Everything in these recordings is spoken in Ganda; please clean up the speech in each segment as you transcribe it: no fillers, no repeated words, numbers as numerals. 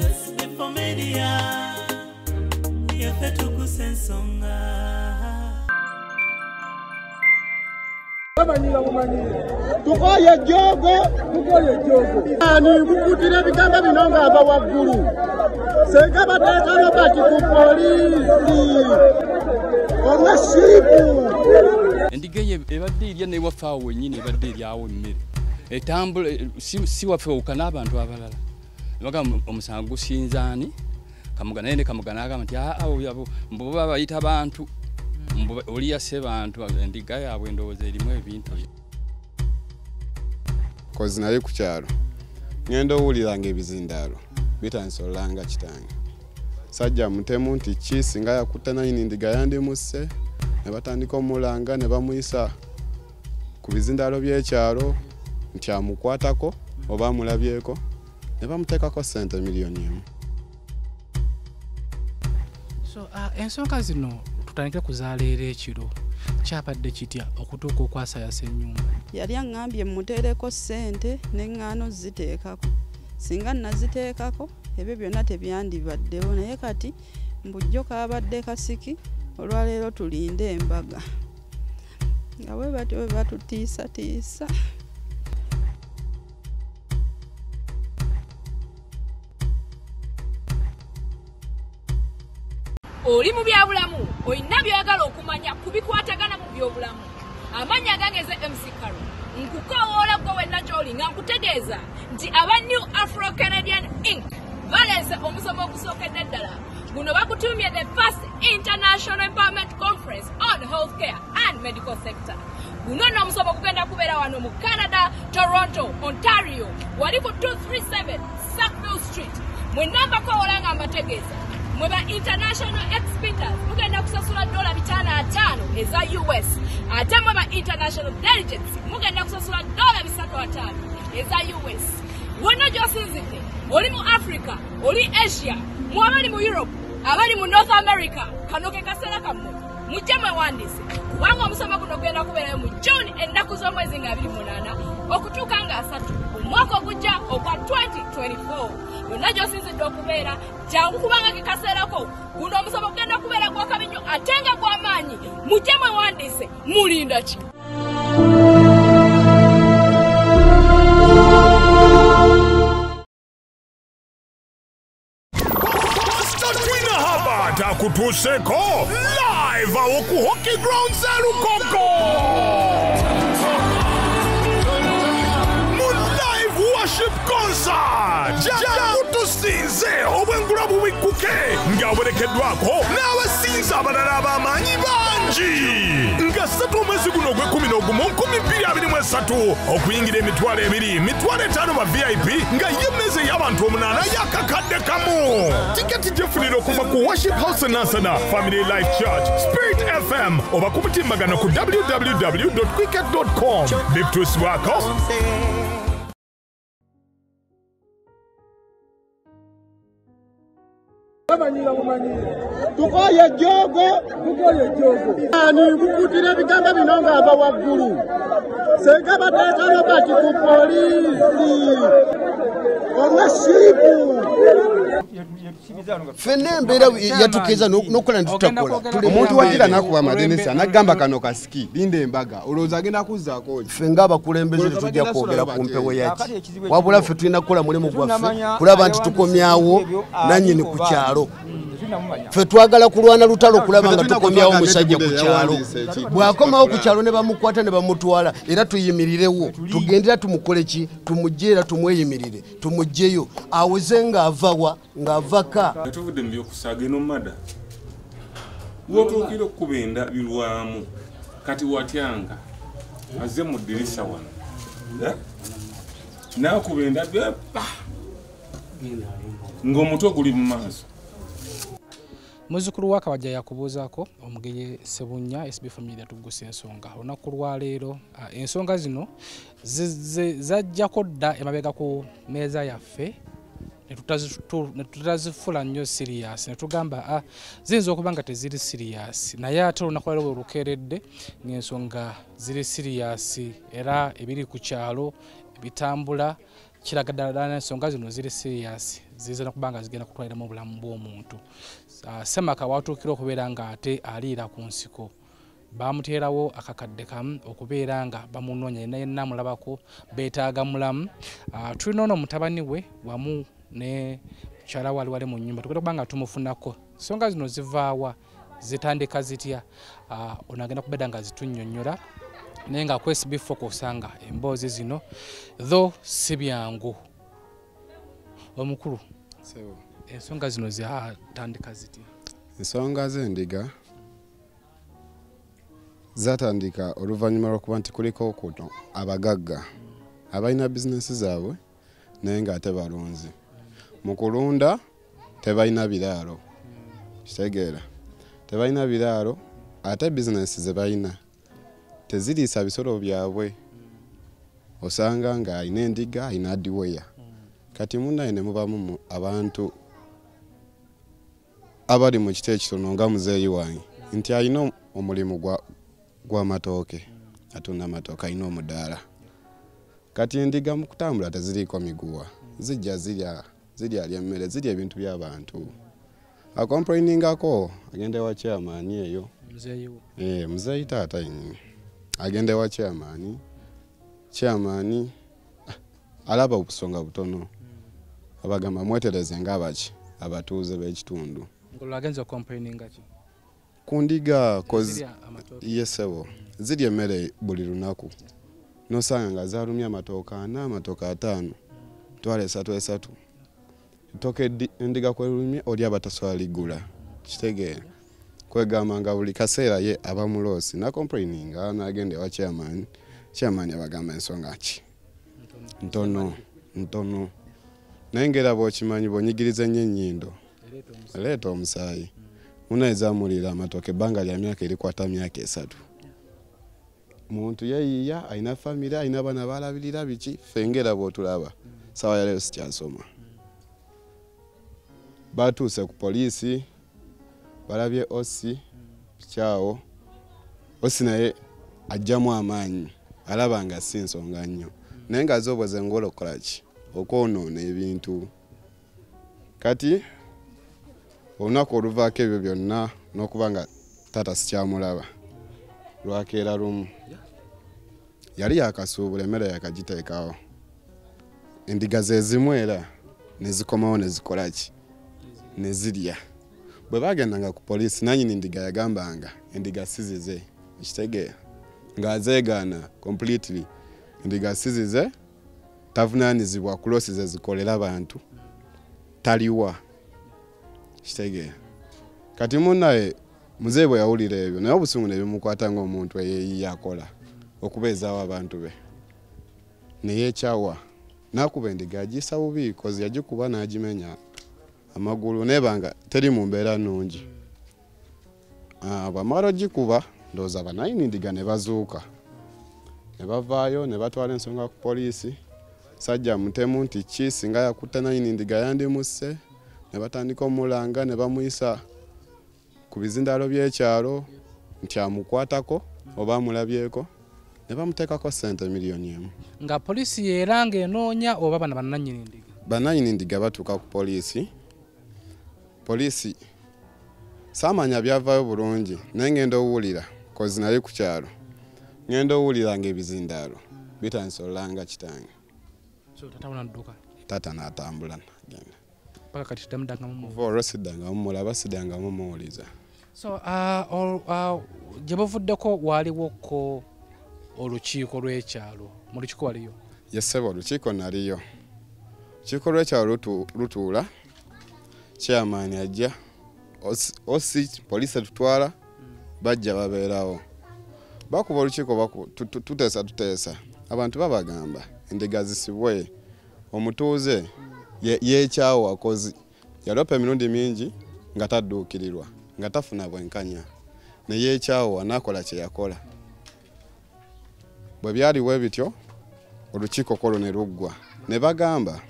SB4 Media, Effa Tuggussa Enssonga. Tukoye jogo. Ani kukutira bigamba binonga aba waggulu. Senga bateekano bati ku poliisi. Olw'essiibu. Endiga ebadde erya n'ewaffe wennyini ebadde eryawo emmere. Etambula si waffe wokka n'abantu abalala. Bagamba omusango gusinzaani. Kamuga naye ne Kamuga n'agamba nti mbu baba bayita abantu. Oli yase bantu endiga yaabwe ndowooza erimu ebintu. Kozi naye ku kyalo ngenda owuliranga ebizindaalo bitansolanga kitange sajja mutemu nti ki singa yakutte nayini ndiga yandimusse ne batandika omulanga ne bamuyisa ku bizindaalo by'ekyalo nti amukwatako oba amulabyeko ne bamuteekako ssente miliyoni 1. So ensonga zino tutandike kuzaaleera ekiro kyabadde kitya okutuuka okwasayasa ennyumba. Yali aŋŋambye muteereko ssente n'eŋŋaano ziteekako. Singa naziteekako ebyo byonna tebyandibaddewo naye kati mbujjo kaabadde kasiki olwaleero tulinde embaga. Nga bwe batyo bwe batutiisatiisa. Oli mu byabulamu olina byagala okumanya kubikwatagana mu byobulamu. Amanya gageze MC Karo nkukowoola gwe wenna gy'oli nga nkutegeeza nti aba New Afro Canadian Inc. baleese omusomo ogusookedde ddala. Guno bakutumye the first International Empowerment Conference on Healthcare and Medical Sector. Guno n'omusomo gugenda kubeera wano mu Canada, Toronto, Ontario. Wali ku 237 Sackville Street. Mwenna mbakowoola nga mbategeeza mweba international exhibitors mugenda kusasula $500 eza US. Ate mweba international delegates mugenda kusasula $350 eza US. Wonna gy'osinzidde oli mu Africa, oli Asia, mwabali mu Europe, abali mu North America, kano ke kaseera kammwe mujje mwewandiise kubanga omusomo guno gugenda kubeerayo mu June ennaku z'omwezi nga 28 okutuuka nga 3 omwaka ogujja ogwa 2024. Yonna gy'osinzidde okubeera jangu kubanga ke kaseerako guno omusomo gugenda kubeera gw'akabinyo ate nga gw'amaanyi mujje mwewandiise mulinda ki? Takutuseko live ku Hockey Grounds Lukoko. Live worship concert. Jakutusinze obwengula bubikuke ng'abolekeddwako n'abasinza abalala ab'amaanyi bangi. Nga 3 mwezi guno gwe 11/2023 okuyingira emitwalo 2, mitwalo 5 ba VIP nga y'emmeze y'abantu 8 yakakadde kamu. Tiketi gyefunira okuva ku Worship House Nansana, Family Life Church, Spirit FM oba ku mutimbagano ku www.quicket.com. Bituusibwako Tukoye jogo. Ani kukutira bigamba binonga aba waggulu. Senga bateekano bati ku poliisi. Olw'essiibu. Fenne embeera yatukeza n'okukola ntutakola. Omuntu wagira nakuba amadenesa nagamba kano kasiki linda embaga olowooza agenda kuzzaako. Ffe ng'abakulembeze tetujja kwogera ku mpewo yaki. Wabula ffe tulina kukola mulimu gwaffe kulaba nti tukomyawo nannyini ku kyalo. Ffe twagala kulwana lutalo kulaba nga tukomyawo musajja ku kyalo. Bw'akomawo ku kyalo ne bamukwata ne bamutwala era tuyimirirewo tugendera tumukole ki tumugjeera tumweyimirire tumugjeyo aweze ng'avawa ng'avaka. Tuvudde mu byokusaaga eno mada wotuukira okubenda birwamu kati watyanga azze mu ddirisa wano naakubenda ng'omutwe guli mu maaso. Muzzukulu wa Kabajja yakubuuzaako omugenyi Ssebunya SB4 Media Tuggussa Enssonga. Olunaku lwa leero ensonga zino zajjako dda emabega ku meeza yaffe ne tutazifula nnyo serious ne tugamba ziyinza okuba nga teziri serious naye ate olunaku lwa leero lukeeredde ng'ensonga ziri serious era ebiri ku kyalo ebitambula kiraga ddala ensonga zino ziri serious ziza nakubanga zigenda kutwalira mu bulamu bw'omuntu. Semaka watuukira okubeera nga ate aliira ku nsiko. Bamuteerawo akakadde kamu okubeera nga bamunoonya yenna mulabako beetaaga mulamu. Tulina ono mutabani we wamu ne mukyala wali wali mu nnyumba tugenda okuba nga tumufunako. Ensonga zino zivaawa zitandika zitya? Ono agenda kubeera nga zitunnyonnyola naye nga ku SB4 kusanga emboozi zino tho si byangu. Omukulu ensonga zino zatandika zitya? Ensonga z'endiga zatandika oluvannyuma lw'okuba nti kuliko kuno abagagga abalina bizinesi zaabwe naye ng'ate balunzi. Mu kulunda tebalina biraalo, kitegeera, tebalina biraalo ate bizinesi ze balina teziriisa bisolo byabwe. Osanga ng'alina endiga alina diweya. Kati munnaye ne mubamu abantu abali mu kiti ekitono nga muzeeyi wange nti alina omulimu gw'amatooke, atunda amatooke, alina omudaala. Kati endiga mu kutambula teziriiko miguwa, zijja zirya emmere, zirya ebintu by'abantu. Akomplainingako agenda ewa chairman eyo, muzeeyi taata yennyini agenda ewa chairman alaba obusonga butono abagamba mwetereze ng'abaki abatuuze b'ekitundu. Ng'olagenza complaininga ki? Ku ndiga yesebo zirya emmere buli lunaku. Nosanga nga zaalumya amatooke 4, amatooke 5, twala 3. Ettooke endiga kwelumye oli abatasobola ligula, kitegeera. Kwegamba nga buli kaseera ye aba muloosi nakomplaininga n'agenda ewa chairman abagamba ensonga ki? Ntono. Naye ng'era bw'okimanyi bw'onyigiriza ennyo ennyindo leeta omusaayi. Munaye zaamulira amatooke ebbanga lya myaka erikwata myaka 3. Muntu yeeyiya, alina famire, alina abaana balabirira biki, ffe ng'era bw'otulaba sawa ya leero sikyasoma. Batuuse ku poliisi, balabye osi kyawo, osi naye ajjamu amaanyi alaba nga si nsonga nnyo naye nga zo bwe ngola okukola ki? Okwonoona ebintu. Kati olunaku oluvaako ebyo byonna n'okuba nga taata sikyamulaba lwakeera lumu yali yakasuubula emmere yakagiteekawo, endiga ze zimu era ne zikomawo ne zikola ki? Ne zirya. Bwe bagendanga ku poliisi nannyini ndiga yagambanga endiga sizize, ekitegeera ng'azeegaana completely. Endiga sizize, tavunaanizibwa ku loosi ze zikolera abantu, taliwa, kitegeera. Kati munnaye muzeeyi bwe yawulira ebyo naye obusungu ne bimukwata ng'omuntu eyeeyiya akola okubeezaawo abantu be. Ne yeekyawa n'akuba endiga agiisa bubi kozi yagikuba n'agimenya amagulu nebanga teri mu mbeera nnungi. Bwamala ogikuba ndowooza banayini ndiga ne bazuuka ne bavaayo ne batwala ensonga ku poliisi. Sajja mutemu nti ki singa yakutte nayini ndiga yandimusse, ne batandika omulanga ne bamuyisa ku bizindaalo by'ekyalo nti amukwatako oba amulabyeko ne bamuteekako ssente miliyoni 1. Nga poliisi yeeranga enoonya oba bana bannannyini ndiga? Bannannyini ndiga batuuka ku poliisi saamanya byavaayo bulungi naye ngenda owulira kozi nali ku kyalo ngenda owulira ng'ebizindaalo bitansolanga kitange. So tataawona dduka? Taata n'atambula n'agenda. Paka kati tamuddangamu mu? Olwo siddangamu mulaba, siddangamu muwuliza. So gye buvuddeko waliwoko olukiiko lw'ekyalo? Mu lukiiko waliyo? Yesebo olukiiko naliyo. Olukiiko lw'ekyalo lutuula, chairman ajja, osi poliisi tutwala bajja babeerawo. Bakuba olukiiko tuteesa abantu babagamba endiga zisibwe, omutuuze yeekyawo akozi yalopa emirundi mingi nga tadduukirirwa nga tafuna bwenkanya ne yeekyawo anaakola kye yakola. Bwe byaliwo bityo olukiiko kolo ne luggwa ne bagamba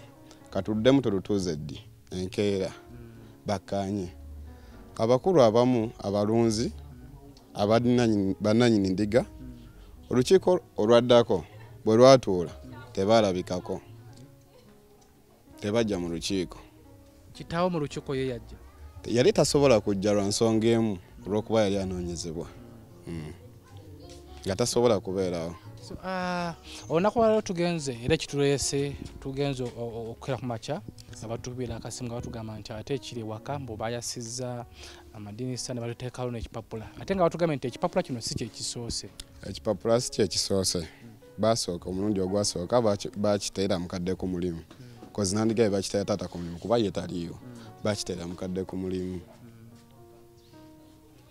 katuddemu tulutuuze ddi enkeera bakkaanye. Abakulu abamu abalunzi bannannyini ndiga olukiiko olwaddako bwe lwatuula tebaalabikako, tebajja mu lukiiko Kitaawo mu lukiiko ye yajja. Yali tasobola kujja lwa nsonga emu olw'okuba yali anoonyezebwa. Nga tasobola kubeerawo. Olunaku lwaleero tugenze era kituleese tugenze okukkira ku makya nga batubira akasimu nga batugamba nti ate ekiri ewaka mbu bayasizza amadinisa ne batuteekawo n'ekipapula ate nga batugambye nti ekipapula kino si kyekisoose. Ekipapula si kyekisoose. Basooka omulundi ogwasooka bakiteera mukadde ku mulimu. Kozi nandigaye bakiteera taata ku mulimu kuba ye taliiwo. Bakiteera mukadde ku mulimu.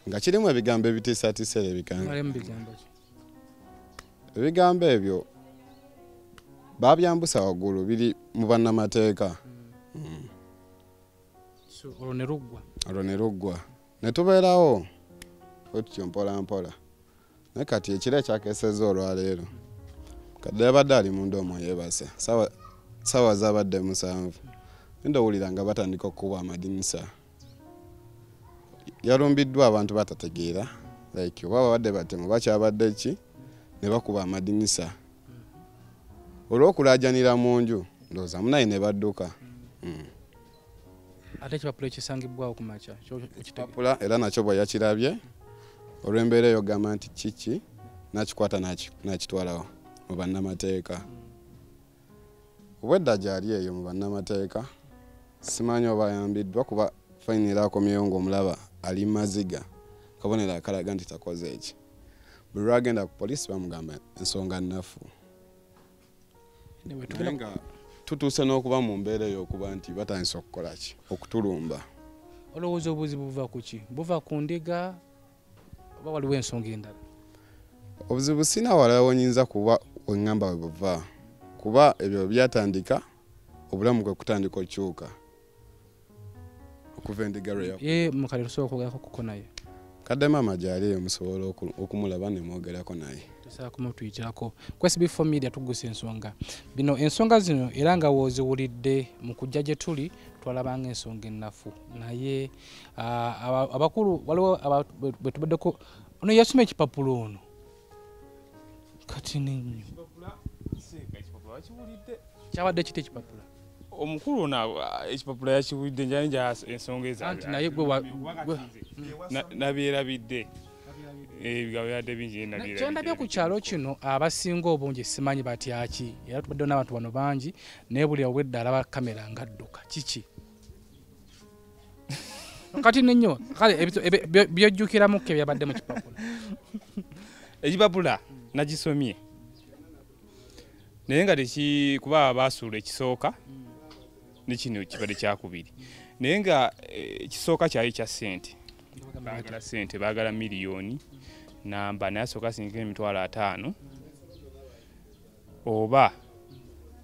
Nga kirimu ebigambo ebitiisatiisa ebikanga. Ebigambo ebyo babyambusa waggulu biri mu bannamateeka. Olwo ne luggwa. Ne tubeerawo otyo mpola mpola. Naye kati ekiro ekyakeesezza olwaleero kadde yabadde ali munda omwo yeebase sawa zabadde 7 ndowulira nga batandika okukuba amadinisa. Yalumbiddwa abantu batategeera like oba babadde batemu bakyabadde ki ne bakuba amadinisa olw'okulaajanira mu nju ndowooza munaye ne badduka. Ate ekipapula ekisangibwawo ku makya ekipapula era nakyo bwe yakirabye olw'embeera eyo gamba nti kiki nakikwata nakitwalawo mu bannamateeka. Obwedda gyali eyo mu bannamateeka simanyi oba ayambiddwa kuba fayini era akomyewo ng'omulaba ali maziga kabonero akalaga nti takoze eki. Buli lwagenda ku poliisi bamugamba ensonga nnafu. Naye nga tutuuse n'okuba mu mbeera eyo okuba nti batandise okukola ki okutulumba. Olowooza obuzibu buva ku ki? Buva ku ndiga oba waliwo ensonga endala? Obuzibu sina walawo nyinza kuba weŋŋamba we buva kuba ebyo byatandika obulamu kwe kutandika okyuka okuva endiga lwe ye mukale tusobola okwogerako kuko naye kadde maama gyali eyo musobola okumulaba ne mwogerako naye tusobola kumutuyitirako ku SB4 Media Tuggussa Enssonga. Bino ensonga zino era nga wooziwulidde mu kujja gye tuli twalabanga ensonga ennafu naye abakulu waliwo bwe tubaddeko ono yasoma ekipapula ono kati ninyo kyabadde kiti ekipapula omukulu ekipapula yakiwulidde njanja ensonga nabyerabidde ebigabo yadde bingi kyendabye ku kyalo kino abasinga obungi simanyi batyaki era tubaddewo n'abantu bano bangi naye buli obwedda alaba kamera nga adduka kiki kati ninyo kale byojjukiramu ke byabadde mu kipapula ekipapula nagisomye naye nga kuba basuula ekisooka nekino kibadde kyakubiri naye nga ekisooka kyali kya ssente baagala ssente baagala miliyoni namba naye asooka singa emitwalo 5 oba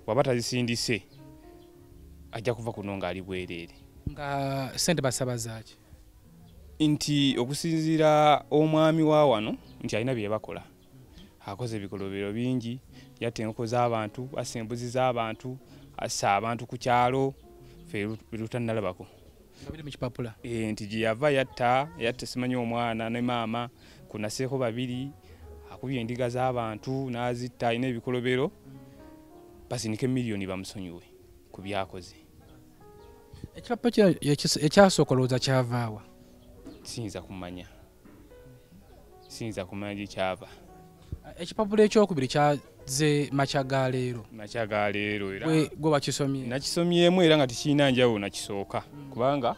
waba tazisindise ajja kuva kuno ng'ali bwereere nga ssente basaba zaaki nti okusinziira omwami wa wano nti alina bye bakola akoze ebikolobero bingi yatta enkoko z'abantu assa embuzi z'abantu assa abantu ku kyalo ffe lutannalabako nti gye yava yatta simanyi omwana ne maama kunaseeko 2 akubye endiga z'abantu n'azitta alina ebikolobero basindike miliyoni bamusonyiwe ku byakoze. Ekipapula ekyasooka olowooza kyavaawa? Siyinza kumanya gye kyava. Ekipapula ekyokubiri kyaze makya ga leero era gwe bakisomye? Nakisomyemu era nga tekirina njawulo nakisooka kubanga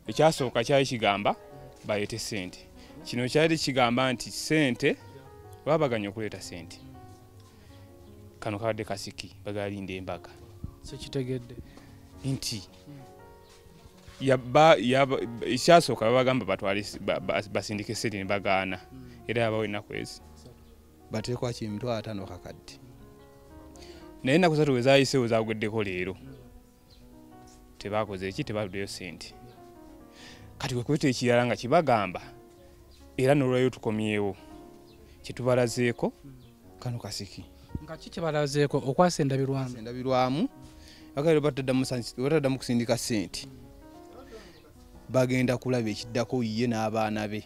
ekyasooka kyali kigamba bayete ssente, kino kyali kigamba nti ssente babaganya okuleeta ssente. Kano kabadde kasiki bagalinda embaga. Sekitegedde nti ekyasooka babagamba batwale basindike ssente ne bagaana era yabawo ennaku ezi bateekwa emitwalo 5 kakadde naye ennaku 3 we zaayiseewo zaaguddeko leero tebaakoze eki tebaddeyo ssente kati kwe kweta ekirala nga kibagamba era n'olwayo tukomyewo kyetubalazeeko kano kasiki nga ki kyebalazeeko okwasa endabirwamu bagalero bataddamu kusindika ssente bagenda kulaba ekiddako ye n'abaana be.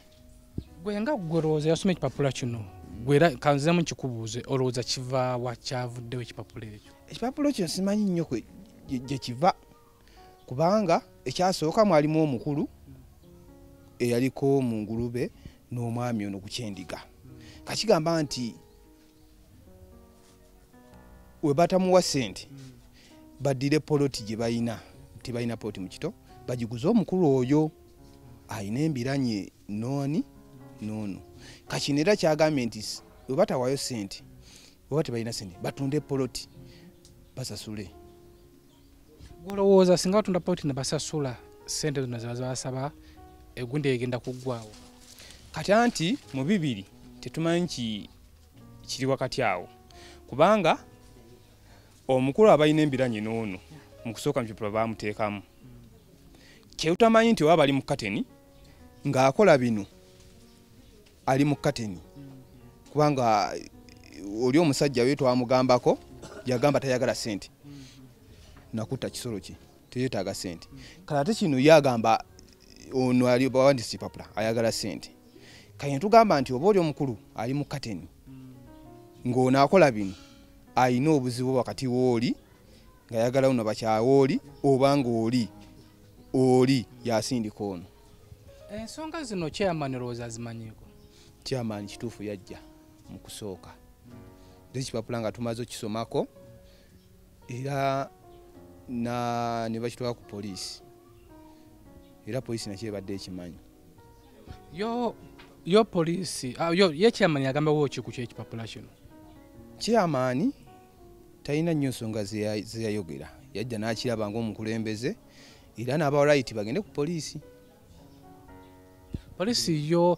Gwe nga gwe olowooza yasoma ekipapula kino gwera kanzemu kikubuuze olowooza kivaawa kyavuddewo ekipapula ekyo? Ekipapula kyo simanyi nnyo gye kiva kubanga ekyasooka mwalimu omukulu eyaliko mu ngulube n'omwami ono ku kyendiga kakigamba nti we batamuwa ssente baddire poloti gye balina tibalina poloti mu kito bagiguze omukulu oyo ayina embiranye nooni noono kakino era kyagambye nti we batawayo ssente oba tebalina ssente batunde poloti basasule. Olowooza singa batunda poloti ne basasula ssente zonna ziba basaba egundi egenda kuggwaawo kati anti mu bibiri tetumanyi kiri wakati awo kubanga omukulu abalina embiranye noono mu kusooka mu kipapula bamuteekamu kyetutamanyi nti oba bali mu kateni ng'akola bino ali mu kateni kubanga oli omusajja we twamugambako yagamba tayagala ssente nakutta kisolo kye teyeetaaga ssente kale ate kino yagamba ono ali bawandisi kipapula ayagala ssente kale tugamba nti oba oli omukulu ali mu kateni ng'ono akola bino ayina obuzibu wakati w'oli ng'ayagala uno bakyawooli oba ng'oli yasindika ono. Ensonga zino chairman Roza zimanyiiko. Chairman kituufu yajja mu kusooka ekipapula nga tumaze okisomako era ne bakitwala ku poliisi era poliisi nakyo ebadde ekimanyi. Yo poliisi ye chairman yagambawo ki ku kyekipapula kino? Chairman talina nnyo nsonga ze yayogera yajja n'akiraba ng'omukulembeze era n'aba right bagende ku poliisi. Poliisi yo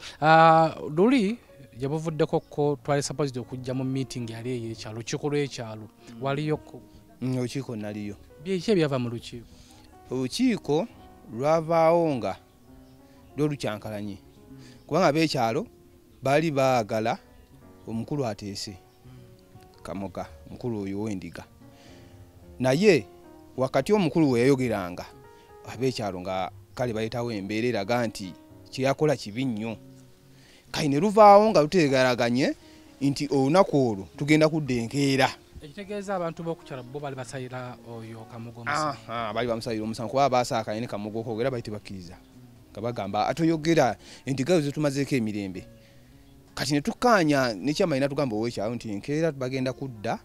luli yabuvuddeko ko twali supposed okujja mu meeting yali ey'ekyalo kikulu ekyalo waliyo olukiiko naliyo. Biki ebyava mu lukiiko? Olukiiko lwavaawo nga lwolukyankalanye kubanga ab'ekyalo baali baagala omukulu ateese Kamoga mukulu oyo w'endiga naye wakati omukulu we yayogeranga ab'ekyalo nga kale bayitawo embeera eraga nti kyeyakola kibi nnyo kale ne luvaawo nga luteegeraganye nti olunaku olwo tugenda kudda enkeera. Ekitegeeza abantu b'okukyalo bo bali basayira oyo Kamoga omusango. Bali bamusayira omusango kuba basaakanye ne Kamoga okwogera bayite bakkiriza nga bagamba atoyogera endiga zo tumazeeko emirembe kati ne tukkaanya n'ekyama ina tugamba ow'ekyalo nti enkeera bagenda kudda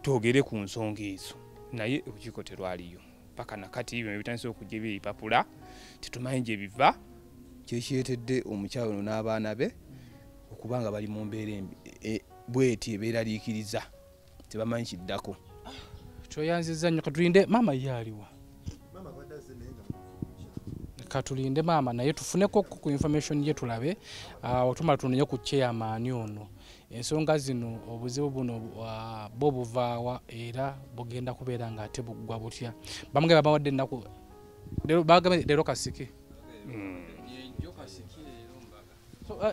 twogere ku nsonga ezo naye olukiiko terwaliyo paka nakati bino bitandise okujja ebipapula tetumanyi gye biva kyekyetedde omukyalo ono n'abaana be okuba nga bali mu mbeera bweti ebeeraliikiriza tebamanyi kiddako. Kyoyanziza nnyo katulinde maama ye aliwa katulinde maama naye tufuneko ku information ye tulabe otumala tunenye ku chairman ono ensonga zino obuzibu buno bo buvaawa era bugenda kubeera nga ate buggwa butya bamugamba bawadde ennaku leero kasiki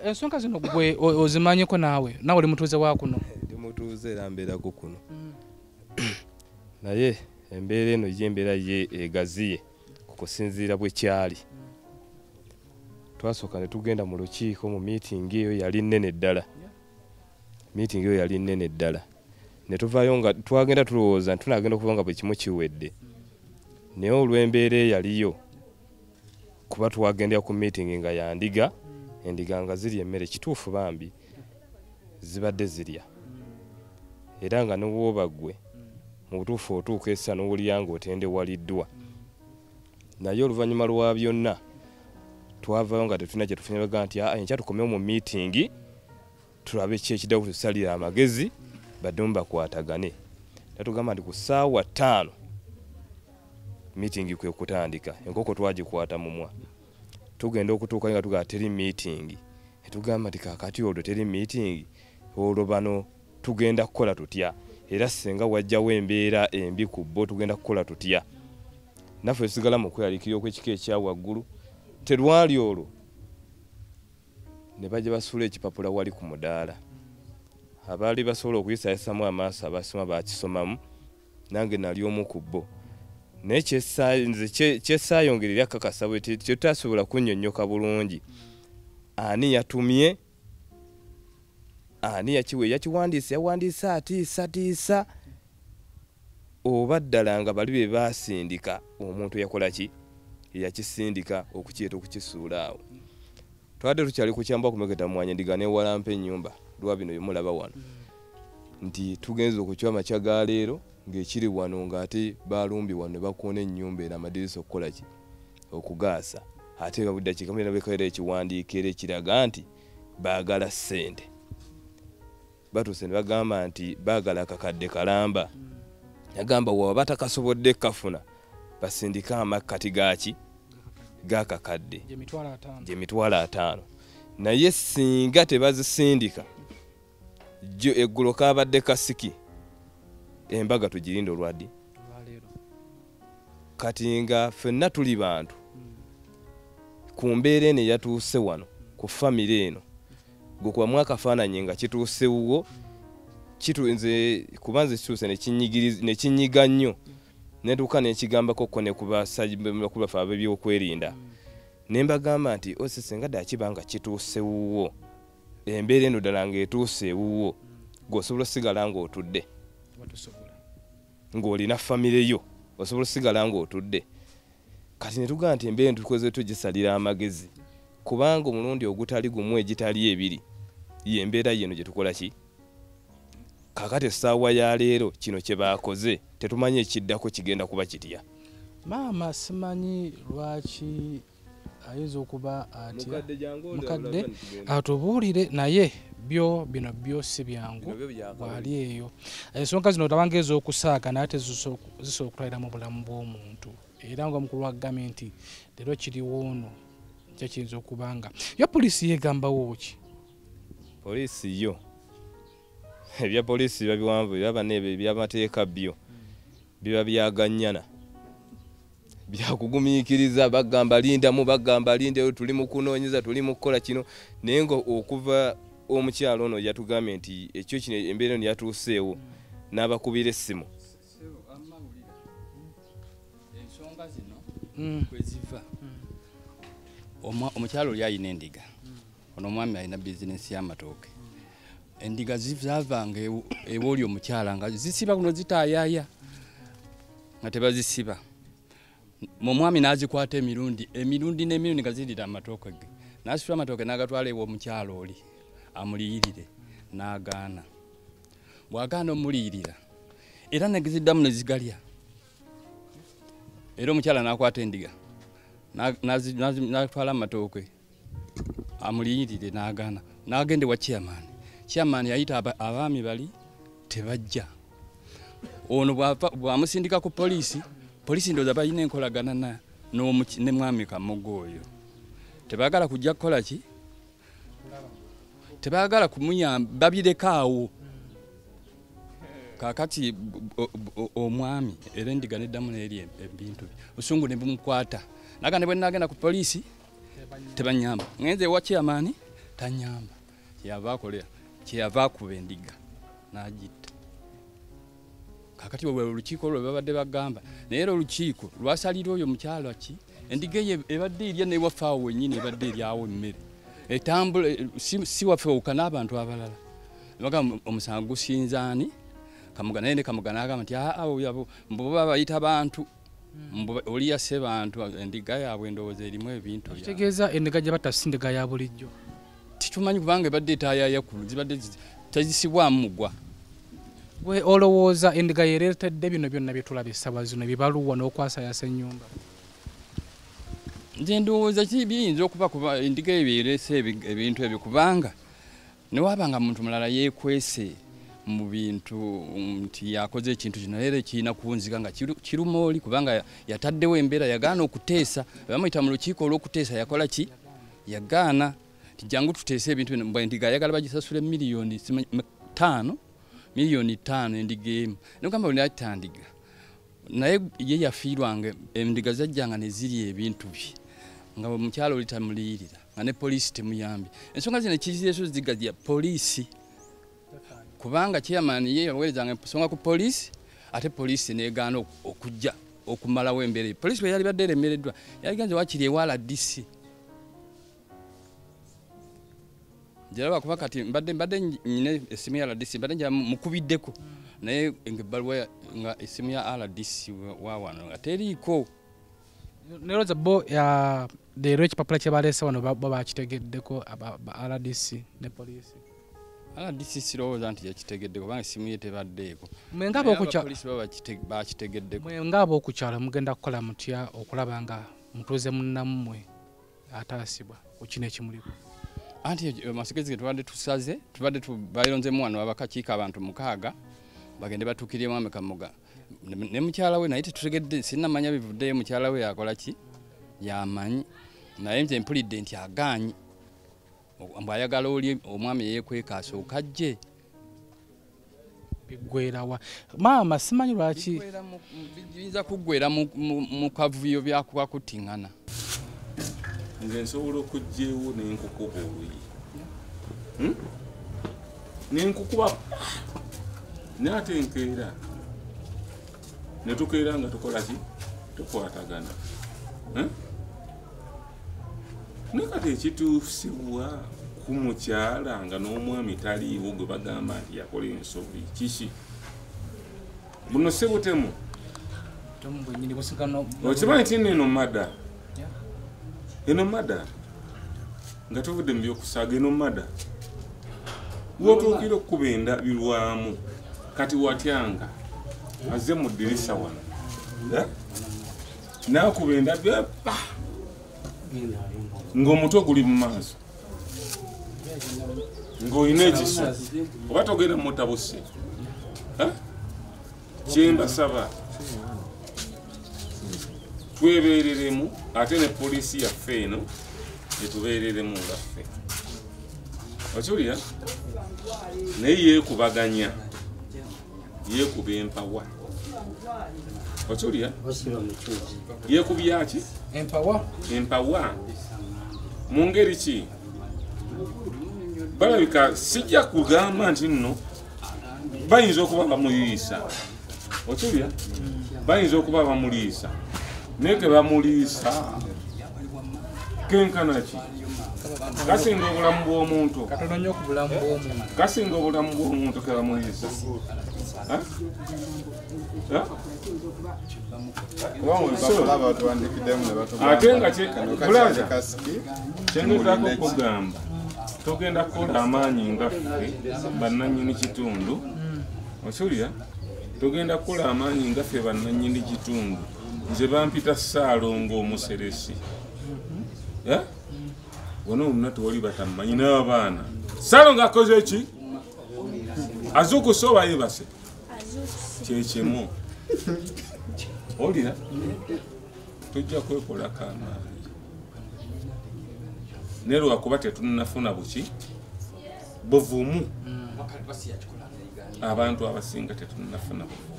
ensonga zino gwe ozimanyiko naawe oli mutuuze wa kuno? Ndi mutuuze era mbeerako kuno naye embeera eno y'embeera ye egaziye kusinziira bwe kyali twasooka ne tugenda mu lukiiko mu meeting eyo yali nnene ddala ne tuvaayo nga twagenda tulowooza nti tunagenda okuba nga bwe kimu kiwedde naye olw'embeera eyaliyo kuba twagendera ku meeting nga yandiga endiga nga zirya emmere kituufu bambi zibadde zirya era nga n'obwoba ggwe mu butuufu otuuka essa n'owulira ng'otendewaliddwa naye oluvannyuma lwa byonna twavaayo nga tetulina kye tufunye baga nti enkya tukomewo mu meeting tulabe ki ekiddawo kutusalira amagezi badde bakwatagane natugamba nti ku ssaawa 5 meeting kwe kutandika enkoko twagikwata mumwa tugenda okutuuka nga tugamba teri meeting etugamba nti kakati olwo teri meeting olwo bano tugenda kukola tutya era senga wajjawo embeera embi ku bo tugenda kukola tutya naffe tusigala mu kweralikirira okw'ekika ekyawaggulu terwali olwo ne bajja basuula ekipapula wali ku mudaala abaali basobola okuyisayisamu amaaso abasoma bakisomamu nange nali omu ku bo naye kyesaayongerera kakasa bwe kyetutasobola kunnyonnyoka bulungi ani yatumye ani yakiwandiisa atiisa oba ddala nga bali be basindika omuntu yakola ki yakisindika okukyeta okukisuula awo twadde tukyali kukyamba okumegeta mwanya Endiga ne walampa ennyumba lwa bino byemulaba wano nti tugenze okukywa makya ga leero ng'ekiri wano ng'ate balumbi wano ne bakoona ennyumba era amadirisa okukola ki okugaasa ate babudde kikamera bekoera ekiwandiiko era ekiraga nti baagala ssente batuuse ne bagamba nti baagala akakadde kalamba yagamba waba batakasobodde kafuna basindika amakkati gaki gakakadde gye mitwalo 5 naye singa tebazisindika jo eggulo kabadde kasiki embaga tugirinde olwadi kati nga ffenna tuli bantu ku mbeera eno yatuuse wano ku famire eno gwe kuba mwakafaananye nga kituusewuwo kitunze kubanze kituuse nekinyiga nnyo netuuka nekigambako ko ne kubafa ab'ebyokwerinda ne mbagamba nti osese nga ddala kiba nga kituusewuwo embeera eno ddala ng'etuuse ewuwo ng'osobola osigala ng'otudde ng'olina famire yo osobola osigala ng'otudde kati ne tugamba nti embeera tukoze tugisalira amagezi kubanga omulundi ogutali gumu egitali ebiri y'embeera yeno gye tukola ki kakati essaawa ya leero kino kye baakoze tetumanyi ekiddako kigenda kuba kitya maama simanyi lwaki ayinza okuba atya mukadde atubuulire naye bino byo si byangu wali eyo ensonga zino tabanga ez'okusaaka naye ate zisobola okutwalira mu bulamu bw'omuntu era nga omukulu wa gavumenti leero kiriwo ono kyo kiyinza okubanga yo poliisi yeegambawo ki poliisi yo ebya poliisi biba biwanvu biraba n'ebyo ebyamateeka byo biba byaganyana byakugumiikiriza bagamba lindamu bagamba lindeyo tuli mu kunoonyeza tuli mu kukola kino naye nga okuva omukyalo ono yatugambye nti ekyo kino embeera eno yatuuseewo n'abakubira essimu ensonga zino kweziva omukyalo oli ayina endiga ono omwami alina bizinesi y'amatooke endiga zavanga ewa oli omukyala nga zisiba kuno zitaayaaya nga tebazisiba omwami n'azikwata emirundi n'emirundi nga zirira amatooke ge n'asitula amatooke n'agatwala ewa omukyalo oli amuliyirire n'agaana bw'agaana omuliyirira era negiziddamu ne zigalya era omukyala n'akwata endiga n'atwala amatooke amuliyirire n'agaana n'agende wa chairman yayita abaami bali tebajja ono bw'amusindika ku poliisi ndowooza balina enkolagana ne mwami Kamogo oyo tebaagala kujja kukola ki tebaagala kumuyamba babireka kakati omwami era endiga neddamu n'eri ebintu busungu ne bumukwata nagane bwe nagenda ku poliisi tebanyamba ngenze ewa chairman tanyamba kyeyava akolera kyeyava akuba endiga n'agitta kakati bwe olukiiko olwo babadde bagamba naye era olukiiko lwasalira oyo mukyalo ki endiga eyo ebadde erya newafaawo wennyini ebadde eryawo emmere etambula si waffe wawuka n'abantu abalala bagamba omusango gusinzaani Kamuga naye ne Kamuga n'agamba nti mbuba bayita bantu oli yasse bantu endiga yaabwe endowooza erimu ebintu kitegeeza endiga gye batassa endiga ya bulijjo titumanyi kubanga ebadde etaayaya kulu zibadde tezisibwamu mugwa gwe olowooza endiga yeeretedde bino byonna bye tulaba essaawa zino bibaluwa n'okwasayasa ennyumba nze ndowooza biyinza okuba kuba endiga ebyo erese ebintu ebyo kubanga newabanga muntu mulala yeekwese mu bintu nti yakoze ekintu kino era kirina kuwunzika nga kiruma oli kubanga yataddewo embeera yagaana okuteesa bamuyita mu lukiiko olw'okuteesa yakola ki yagaana tijangu tuteese ebintu bino endiga ayagala bagisasule miliyoni 5 endiga emu nogamba oli atandiga naye ye yafiirwanga endiga zajjanga ne ziri ebintu bye nga omukyalo oli tamuliyirira nga ne poliisi temuyambye ensonga zino ekizireso zigazya poliisi kubanga chairman ye yaweerezanga ensonga ku poliisi ate poliisi neegaana okujja okumalawo embeera poliisi bwe yali badde eremereddwa yali ganze wakiri ewa RDC Njala kuba kati mbadde nyine esimu ya RDC mbadde nja mukubiddeko naye ngebalwa nga esimu ya RDC wa wano ateriiko neroza bo ya the rich papula kyebalese wano baba kitegeddeko RDC ne police RDC sirowooza nti yakitegeddeko kubanga esimu ye tebaddeeko ngabo okukyalo police bakitegeddeko ngabo okukyalo mugenda kukola mutya okulaba nga mutuuze munnammwe ataasibwa okine ekimuliko anti amasigezi tubadde tusaze tubadde bayonzemu wano abakakiiko abantu 6 bagende batuukirye mwame Kamuga ne mukyala we naye tetutegedde sinnamanya bivuddeyo mukyala we yakola ki yamanyi naye nze mpulidde nti agaanyi mbwayagala oli omwami yeekwekaasa okajje bigwerawa maama simanyi lwaki biyinza kuggwera mu kavuyo byakukuttiŋŋana nze nsobola okujjeewo nenkukuba oluyi nenkukuba naate nkeera netukeera nga tukola ki tukwatagana nekati ekituusibwa ku mukyala nga n'omwami taliiwo gwe bagamba nti yakola ensobi kiki buno si butemu okimanyi nti neno mada eno mada nga tuvudde mu byokusaaga eno mada wotuukira okkuba endabirwamu kati watyanga azze mu ddirisa wano naakuba endabyo ng'omutwe guli mu maaso ng'olina ekiso oba togenda mutabuse kyembasaba twebeereremu ate ne poliisi yaffe eno etubeereremu nga ffe okiwulira naye yeekubaganya yeekuba empawa okiwulira yeekubya ki empawa mu ngeri ki balabika sijja kugamba nti nno bayinza okuba bamuliisa okiwulira bayinza okuba bamuliisa naye ke bamuliisa kenkana ki kasinga obulamu bw'omuntu kasinga obulamu bw'omuntu ke bamuliisa ate nga kulaza kyengezaako okugamba togenda kukola amaanyi nga ffe bannannyini kitundu okiwulira togenda kukola amaanyi nga ffe bannannyini kitundu nze bampita Ssaalongo omuseresi wona olunaku tewali batamumanyi n'abaana Ssaalongo akoze ki azuukuse oba yeebase kyekimu olira tujja kwekolako amaanyi naye lwakuba tetunafuna buki buvumu abantu abasinga tetunafuna buvumu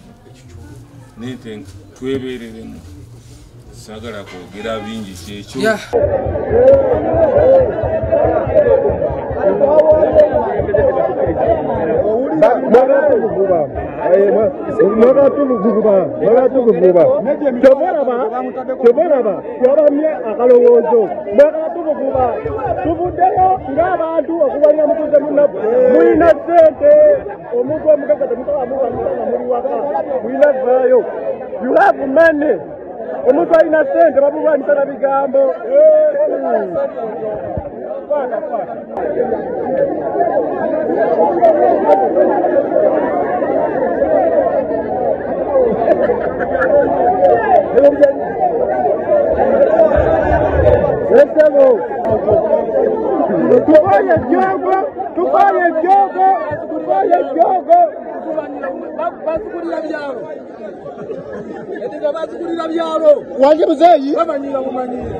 naye twebeereremu saagala kwogera bingi kyekyo tebalaba twabamye akalowoozo mwakatubukuba tuvuddeyo ng'abantu okubalira mutuze munaku mulina ssente omuntu omugagga temukawamuwanisanga muli waka mulina vaayo you have money omuntu alina ssente babulwanisa na bigambo tukoye jogo bazikulira byalo ediga bazikulira byalo wanje muzeyi bamanyira mumanyira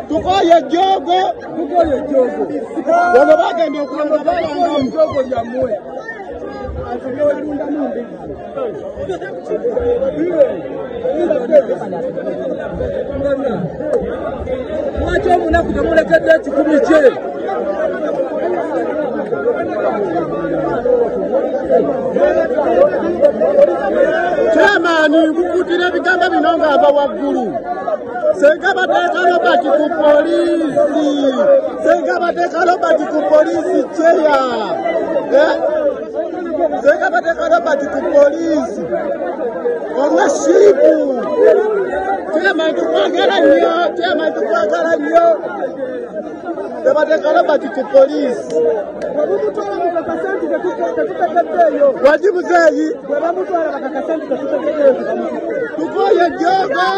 tukoye jogo wano bagenda okulanga bayanga jogo lyammwe lwaki omunaku temulekedde ekikubi kye kyamaani nkukutira ebigambo bino ng'ava waggulu senga bateka Robert ku polisi senga bateka Robert ku polisi cheya senga bateka Robert ku polisi olw'essiibu temanyi kwagala nnyo tebateeka Robert ku polisi wadi muzeeyi tukoye jogo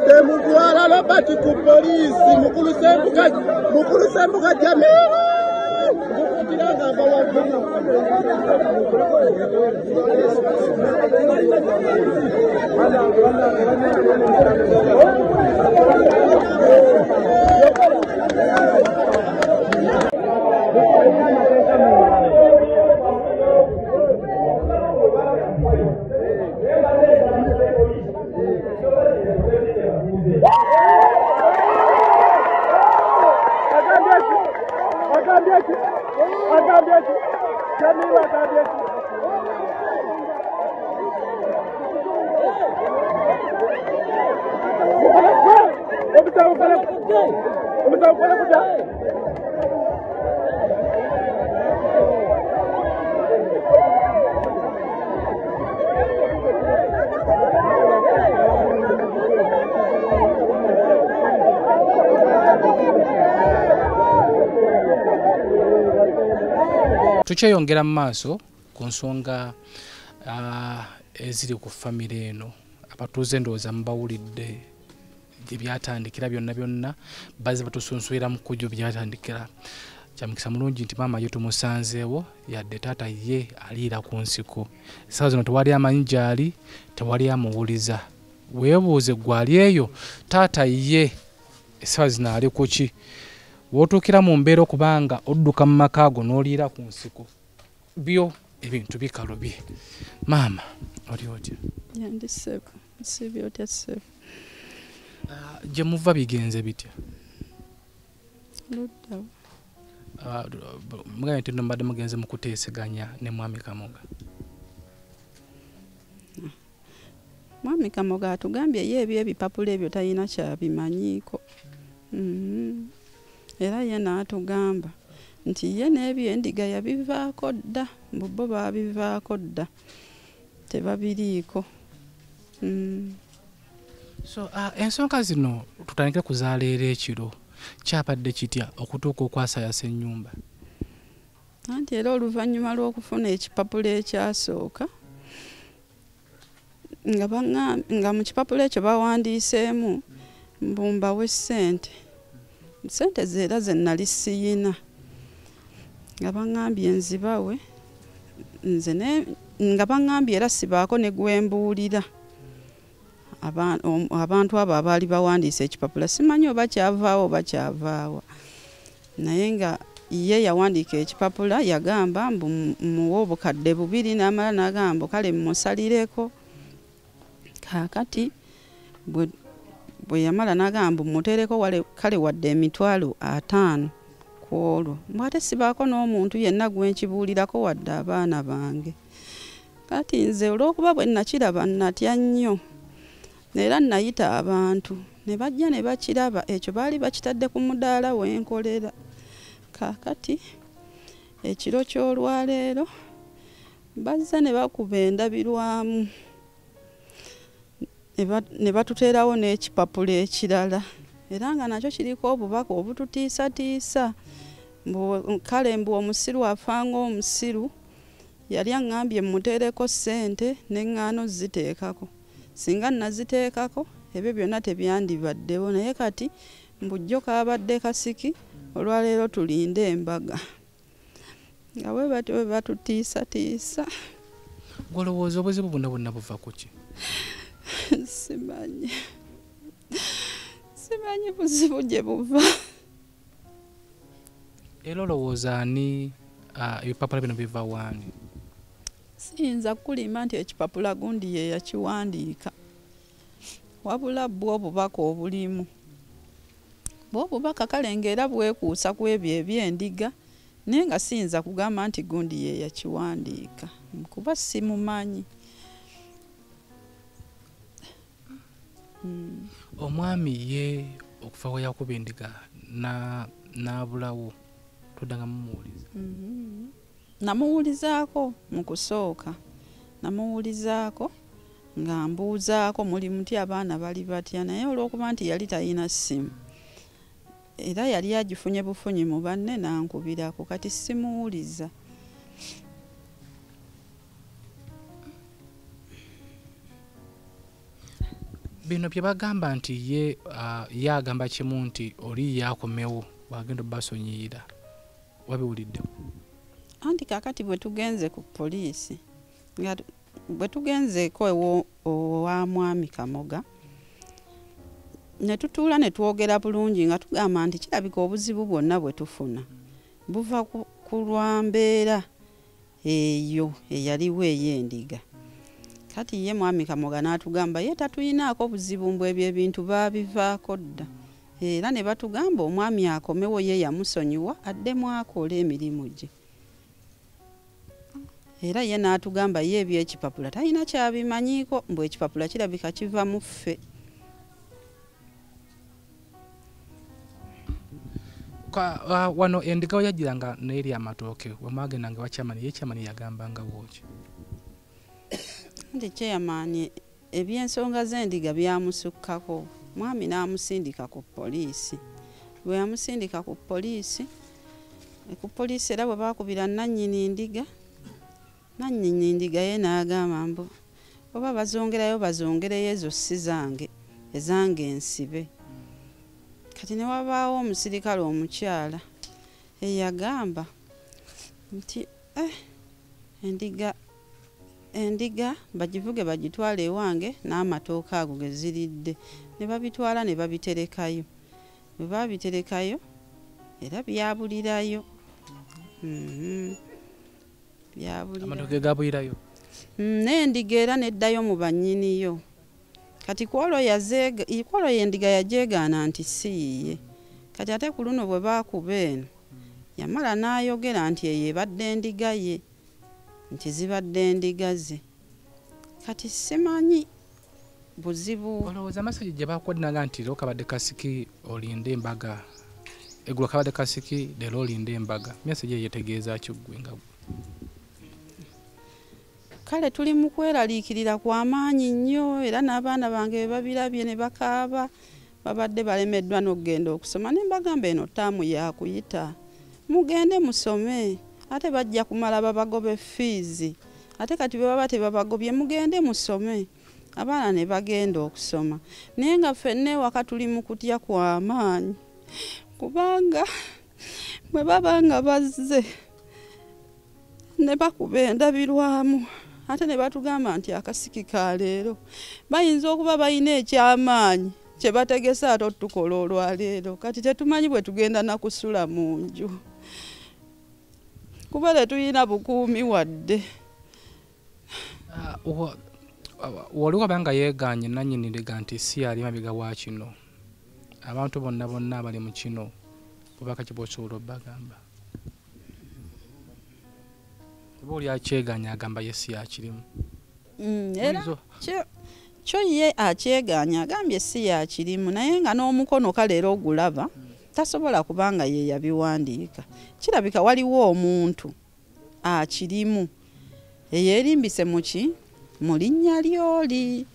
temutwala Robert ku polisi mukulu sembuka jamii tukyeyongera mu maaso ku nsonga eziri ku famire eno abatuuze ndowooza mubawulidde gye byatandikira byonna bazze batusunsuira mu kujjo byatandikira kyamukisa mulungi nti maama ye tumusanzeewo yadde taata ye aliira ku nsiko essaawa zino tewali amanyi gy'ali tewali amuwuliza weebuuze gwali eyo taata ye essaawa zino ali ku ki wootuukira mu mbeera okubanga odduka mu maka ago n'oliira ku nsiko byo ebintu bikalu bye maama oli otya yandiseko nsibi otya sebo gye muva bigenze bitya luddawo mugambye nti nno mbadde mugenze mu kuteeseganya ne mwami Kamoga mwami Kamoga atugambye ye ebyo ebipapula ebyo talina kyabimanyiiko era ye n'atugamba nti ye n'ebyo Endiga yabivaako dda bo babivaako dda tebabiriiko so ensonga zino tutandike kuzaaleera ekiro kyabadde kitya okutuuka okwasayasa ennyumba anti era oluvannyuma lw'okufuna ekipapula ekyasooka nga mu kipapula ekyo bawandiiseemu mbumbawe ssente zeera ze nali siyina nga baŋŋambye nzibawe nze nga baŋŋambye era sibaako ne gwembuulira abantu abo abaali bawandiisa ekipapula simanyi oba kyavaawo oba kyavaawa naye nga ye yawandiika ekipapula yagamba mbu muwe obukadde 2 n'amala n'agamba kale mmusalireko kaakati bwe yamala n'agamba muteereko kale wadde emitwalo 5 ku olwo mbw ate sibaako n'omuntu yenna gwenkibuulirako wadde abaana bange kati nze olw'okuba bwe nakiraba natya nnyo era nayita abantu ne bajja ne bakiraba ekyo baali bakitadde ku mudaala w'enkolera kaakati ekiro ky'olwaleero bazza ne bakuba endabirwamu ne batuteerawo n'ekipapula ekirala era nga nakyo kiriko obubaka obututiisatiisa kale mbu omusiru afanga omusiru yali aŋŋambye muteereko ssente n'eŋŋaano ziteekako singa naziteekako ebyo byonna tebyandibaddewo naye kati mbujjo kaabadde kasiki olwaleero tulinde embaga nga bwe batyo bwe batutiisatiisa gwolowooza obuzibu bonna buva ku ki simanyi buzibu gye buva era olowooza ani ebipapula bino biva waani siyinza kulimba nti ekipapula gundi ye yakiwandiika wabula bwo obubaka obulimu bw'obubaka kale ng'era bwekuusa ku ebyo eby'Endiga naye nga siyinza kugamba nti gundi ye yakiwandiika kuba simumanyi. Omwami ye okufa we Eyakuba Endiga n'abulawo toddanga mumuwuliza? Namuwulizaako mu kusooka, namuwulizaako nga mbuuzaako muli muti abaana bali batya, naye olw'okuba nti yali talina ssimu era yali agifunye bufunyi mu banne nankubirako, kati simuwuliza. Bino bye bagamba nti ye agamba kimu nti oli yakomewo wagenda basonyiyira, wabiwuliddeko? Anti kakati bwe tugenze ku poliisi, bwe tugenzeeko owa mwami Kamoga ne tutuula ne twogera bulungi nga tugamba nti kirabika obuzibu bwonna bwe tufuna buva ku lwambeera eyo eyaliwo ey'endiga. Kati ye mwami Kamoga n'atugamba ye tatuyinaako buzibu mbw ebyo ebintu baabivaako dda, era ne batugamba omwami akomewo ye yamusonyiwa addemu akola emirimu gye. Era ye n'atugamba ye eby'ekipapula talina kyabimanyiiko, mbw ekipapula kirabika kiva mu ffe. Wano Endiga we yajjiranga n'eri amatooke wamwagendanga wakyamani, ye kyamani yagambanga bwoki? Nti kyeyamaani eby'ensonga z'endiga byamusukkako, mwami n'amusindika ku poliisi. Bwe yamusindika ku poliisi era bwe baakubira nannyini ndiga ye n'agamba mbu oba bazongerayo bazongereyo ezo si zange, ezange ensibe. Kati ne wabaawo omusirikale omukyala eyagamba nti endiga bagivuge bagitwale ewange n'amatooke ago ge ziridde. Ne babitwala ne babiterekayo. Bwe babiterekayo era byabulirayo. Amatooke gabulirayo? N'endiga era neddayo mu bannyiniyo. Kati kwolwo endiga yajeegaana nti si yiye. Kati ate ku luno bwe baakuba eno yamala n'ayogera nti eyo ebadde endiga ye, nti zibadde endiga ze. Kati simanyi buzibu. Olowooza amasajja gye bakodinaga nti leero kabadde kasiki olinde embaga, eggulo kabadde kasiki leero olinde embaga, mesajja yetegeeza ki ggwe nga kale tuli mu kweraliikirira kw'amaanyi nnyo, era n'abaana bange babirabye ne bakaaba babadde balemeddwa n'okugenda okusoma. Ne mbagamba eno ttaamu yakuyita, mugende musome, ate bajja kumala babagobe fiizi, ate kati bwe baba tebabagobye mugende musome. Abaana ne bagenda okusoma, naye nga ffenna ewaka tuli mu kutya kw'amaanyi, kubanga bwe baba nga bazze ne bakuba endabirwamu ate ne batugamba nti akasiki ka leero bayinza okuba balina ekyamaanyi kye bategese ate otukola olwaleero. Kati tetumanyi bwe tugenda nakusula mu nju kuba tetulina bukuumi wadde. Wali wabanga yeeganye nannyini ndiga nti si yali mabega wa kino, abantu bonna abali mu kino bubaka kibosobola obbagamba? Oba oli akyeganya agamba ye si yakirimu? Era kyo ye akyeganya agambye si yakirimu, naye nga n'omukono kaleero ogulaba tasobola kubanga ye yabiwandiika. Kirabika waliwo omuntu akirimu eyeerimbise mu linnya ly'oli.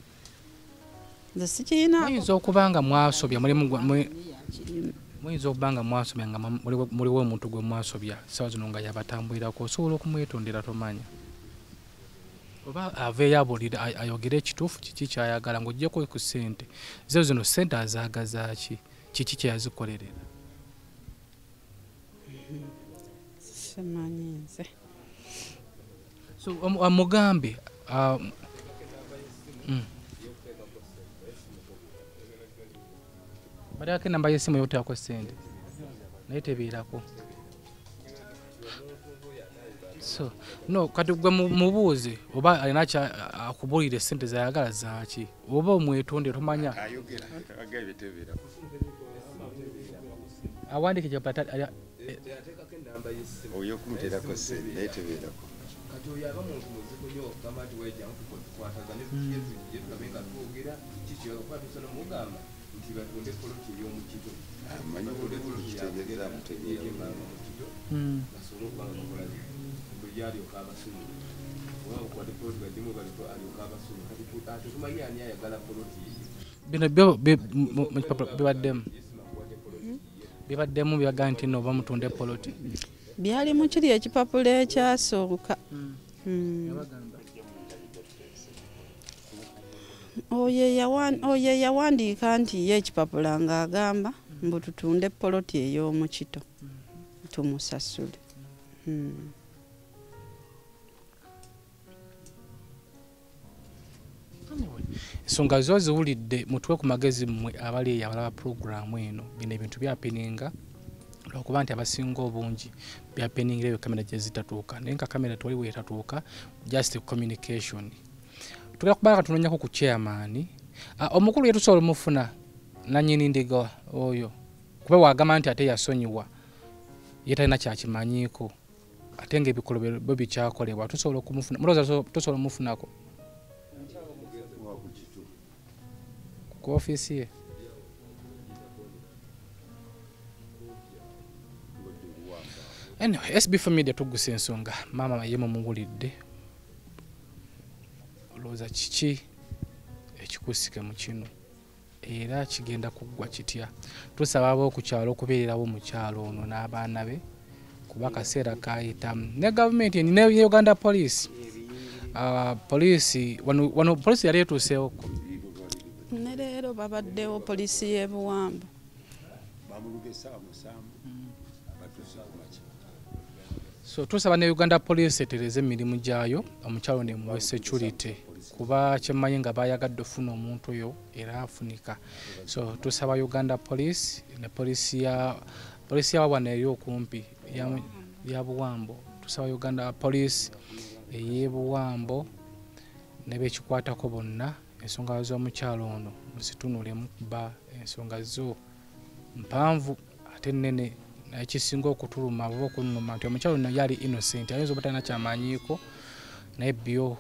Nze sikirina. Muyinza okuba nga mwasobya muyinza okuba nga mwasobya nga muliwo omuntu gwe mwasobya sawa zino nga yabatambulirako, osobola okumwetondera tomanya? Oba aveeyo abulira ayogere ekituufu kiki kyayagala ng'oggyeko ku ssente zo zino ssente azaagaza ki, kiki kye yazikolerera? Simanyi nze. So amugambe baliako enamba y'essimu yoteako ssente naye tebeerako. So no kati gwe mubuuze oba alina akubulira essente zayagala zaki, oba omwetonde tomanya awandike oyo kumuterako sente naye tebeerako kati oyo aba muntu muzibu nnyo okugamba nti weja nkukwataza ne tugeze tulabe nga twogera kiki okuba tusana mugamba nti batunde poloti ey'omukito amanyi kitegeeza mutegeera basobole okuba nga bakola buli alyoka abasumi oba bakwate poloti baddimu alyoka abasumi kati tetumanyi ani ayagala poloti bino bibaddemu bibaddemu byagaa nti no bamutunde poloti byali mu kiri ekipapula ekyasooka oyo yawandiika nti ye ekipapula ng'agamba mbu tutunde poloti ey'omukito tumusasule. Ensonga zo ziwulidde mutwe ku magezi mmwe abali eyo abalaba puroguramu eno bino ebintu byapeninga lwakuba nti abasinga obungi byapeningira ebyo kamera gye zitatuuka naye nga kamera tewali weetatuuka just communication tugenda kubanga tunonyako ku chairman omukulu yetusobola omufuna nanyini ndiga oyo kuba wagamba nti ate yasonyiwa ye talina kyakimanyiiko ate nga ebikolobero bo bikyakolebwa tusobola okumufuna mulowooza tusobola omufunako ku office ye anyway SB4 Media Tuggussa Enssonga mama yemo mungulidde olowooza kiki ekikusike mu kino era kigenda kuggwa kitya tusaba ab'okukyalo okubeererawo mu kyalo ono n'abaana be kuba kaseera kayitamu ne gavumenti ne Uganda Police wano police yali etuuseewo ne leero babaddewo poliisi y'e Buwambo so tusaba ne Uganda Police etereze emirimu gyayo omukyalo ne muwe security kuba kyemmanyi nga bayagadde ofuna omuntu oyo era afunika so tusaba Uganda Police ne poliisi ya wana eri okumpi ya Buwambo tusaba Uganda Police ey'e Buwambo ne bekikwatako bonna ensonga z'omukyalo ono muzitunulemu kuba ensonga zo mpanvu ate nnene naye kisinga okutuluma oba okunnuma nti omukyalo ono yali innocent ayinza oba talina kyamanyiiko naye byo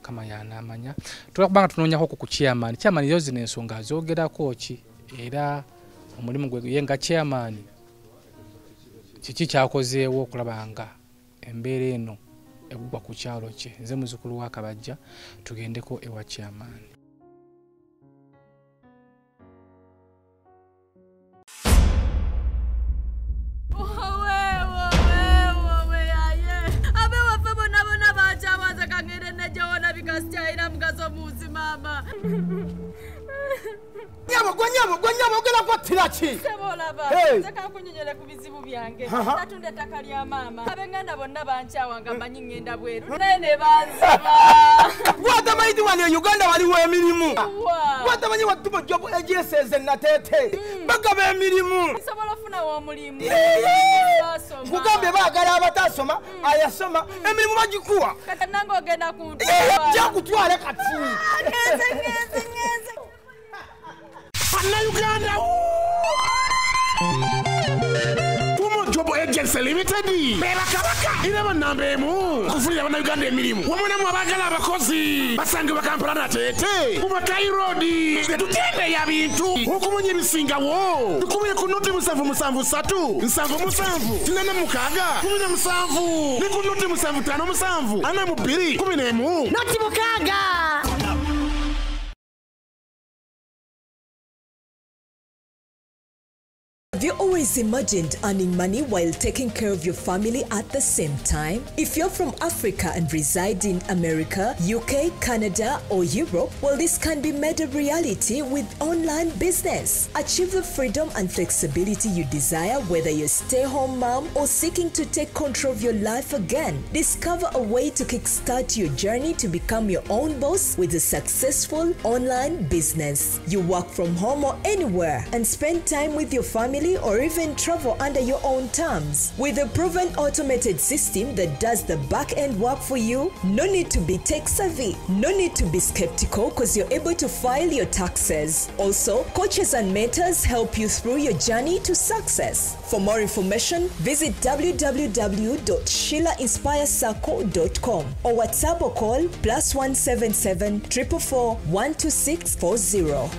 kama yanaamanya tulakubanga tunoonyako ku chairman yo zino ensonga azoogerako ki era omulimu gwe ye nga chairman kiki kyakozeewo okulaba nga embeera eno egugwa ku kyalo kye nze muzukulu wa Kabajja tugendeko ewa chairman. Gwanyamo gena kwa tirachi. Sebola ba. Zaka kunyonyele ku bizibu byange. Tatunde ettaka lya mama. Abenganda bonna bankyawa nga manyi ngenda bweru. Nene banziba. Gwata maiti wali Uganda waliwo emirimu. Gwata manyi watubo job agencies natete. Bagabe emirimu. Sebola funa wa mulimu. Kugambe bagala abatasoma ayasoma emirimu bagikuwa. Kata nango ogenda kuntu. Jakutwala kati. Ngeze. Uganda Tumo Job Agency Limited Beba Kabaka Inaba Nambemu Kufulira bana Uganda emirimu Wamona mwabagala abakozi Basange bakampala na tete Kuma Kairodi Tutende ya bintu Hukumunye ebisinga wo Tukumunye kunuti musanvu satu musanvu Tinana mukaga Kumunya musanvu Nikunuti musanvu tano musanvu Ana mubiri kuminemu Nati mukaga Have you always imagined earning money while taking care of your family at the same time? If you're from Africa and reside in America, UK, Canada, or Europe, well, this can be made a reality with online business. Achieve the freedom and flexibility you desire, whether you're a stay-home mom or seeking to take control of your life again. Discover a way to kickstart your journey to become your own boss with a successful online business. You work from home or anywhere and spend time with your family taxi or even travel under your own terms. With a proven automated system that does the back-end work for you, no need to be tech-savvy, no need to be skeptical because you're able to file your taxes. Also, coaches and mentors help you through your journey to success. For more information, visit www.sheilainspirecircle.com or WhatsApp or call +177 444 12640.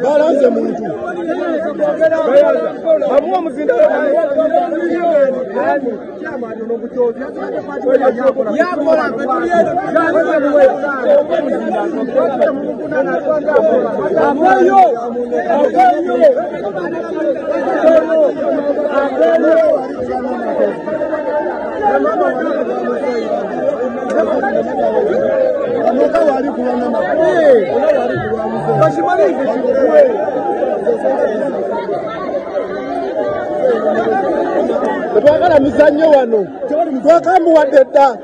Balance muntu. Amuwa muzinda twagala mizannyo wano twakamuwadde dda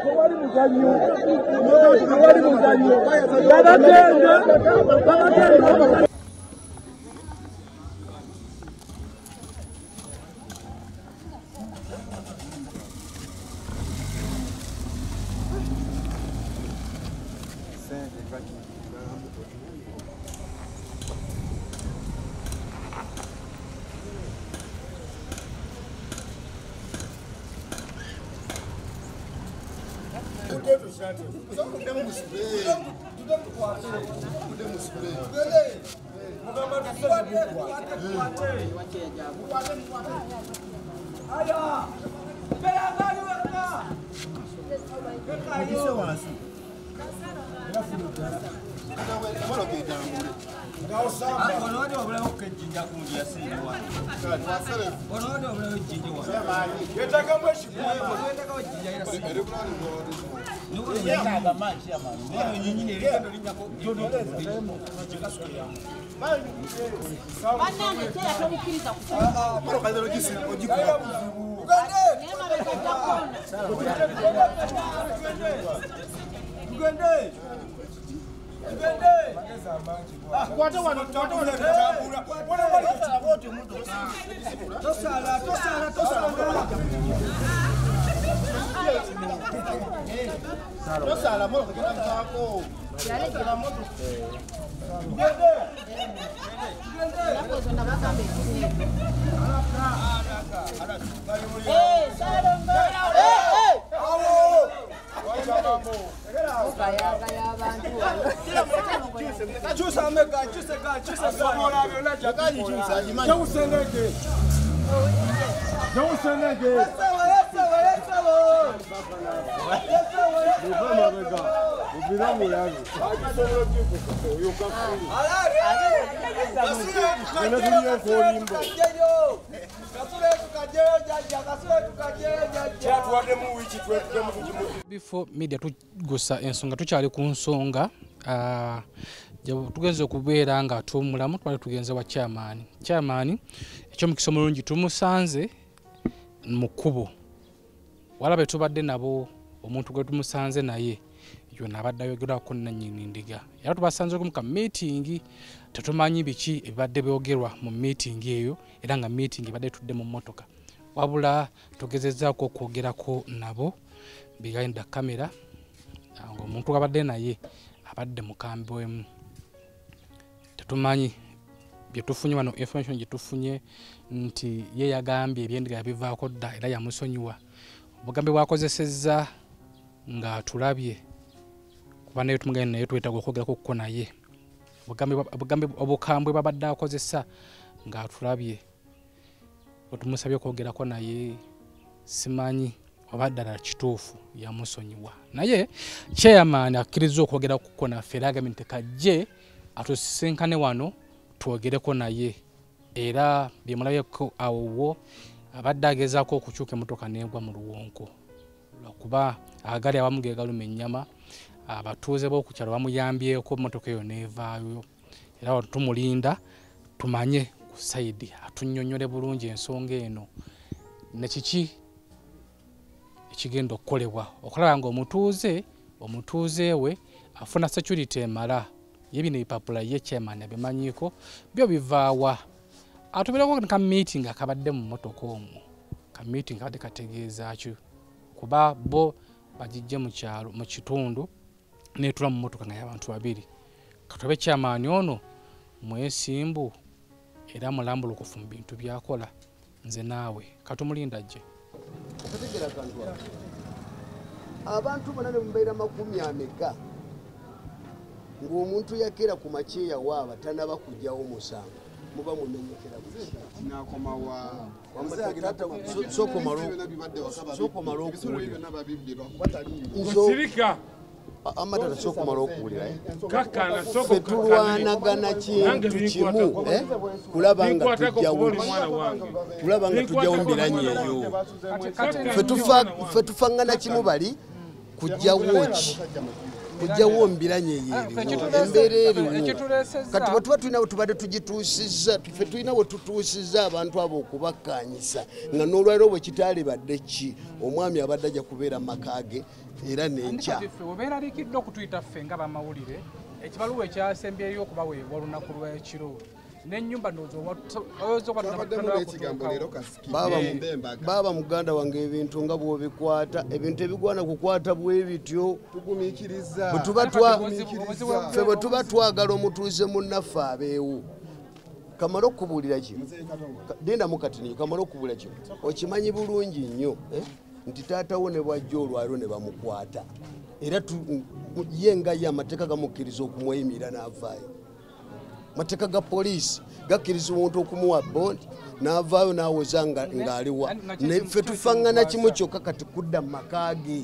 SB4 Media Tuggussa Enssonga tukyali ku nsonga tugenze okubeera nga tumulamu twali tugenze wa chairman ekyomukiso mulungi tumusanze mu kkubo walabe tubadde nabo omuntu gwe tumusanze naye yona abadde ayogerako nannyini ndiga era tubasanze ku meeting tetumanyi biki ebibadde byogerwa mu meeting eyo era nga meeting ebadde tudde mu mmotoka wabula tugezezzaako okwogerako nabo behind the camera nga omuntu abadde naye abadde mukambwemu tetumanyi byetufunye wano information gyetufunye nti ye yagambye ebyendiga yabivaako dda era yamusonyiwa obugambe bwakozesezza nga tulabye kuba naye tumugane naye twetaaga okwogerako kuko naye obukambwe babadde akozesa nga tulabye otumusabye okwogerako naye simanyi oba ddala kituufu yamusonyiwa naye chairman akkiriza okwogera kuko naffe era agambye nti kajje atusisinkane wano twogereko naye era byemulabyeko awowo abadde agezaako okukyuka emmotoka negwa mu luwonko kuba agali abamu ge galuma ennyama abatuuze b'okukyalo bamuyambyeko emmotoka eyo neevaayo era tumulinda tumanye ku sayidi atunnyonnyole bulungi ensonga eno nekiki ekigenda okukolebwa okulaba nga omutuuze we afuna security emala ye bino ebipapula ye chairman abimanyiiko byo bivaawa atubeerako ka meeting akabadde mu mmotoka omwo ka meeting kabadde kategeeza ki kuba bo bagijje mu kyalo mu kitundu netula mu mmotoka nga y'abantu babiri katobe chairman ono mwesimbu era mulambulukufu mu bintu byakola nze naawe katumulinda gye abantu bonna ne mubeera makumi ameka ng'omuntu yakera ku makyeya waaba tanaba kujjawo musango muba mumenyekera sokomala okuwulira amatata sokomala okuwulira fe tulwanagana kintu kimu kulaba nga tujjawo mbiranyi eyo fe tufangana kimu bali kujjawo mbiranyi eyo embeera eriwo kati bwe tuba tulina tubadde tugituusizza fe tulina we tutuusizza abantu abo okubakkanyisa nga n'olwaliro bwe kitaali badde ki omwami abadde ajja kubeera makaage era n'enkya obeera likidde okutuyita ffe nga bamawulire ekibaluwa ekyasembyeyo okubaweebwa olunaku lw'ekiro n'ennyumba baba muganda wange ebintu nga bw'obikwata ebintu ebigwana kukwata bwe bityo ffe bwe tuba twagala omutuuze munnaffe abeewo kamala okubuulira kino dindamu katiniyo kamala okubuulira kino okimanyi bulungi nnyo nti taatawo ne bwajja olwaliro ne bamukwata era ye nga ye amateeka gamukkiriza okumweyimirira n'avaayo amateeka ga poliisi gakkiriza omuntu okumuwa bondi n'avaayo n'awoza ng'aliwa ffe tufaŋŋana kimu kyokka kati kudda mu maka ge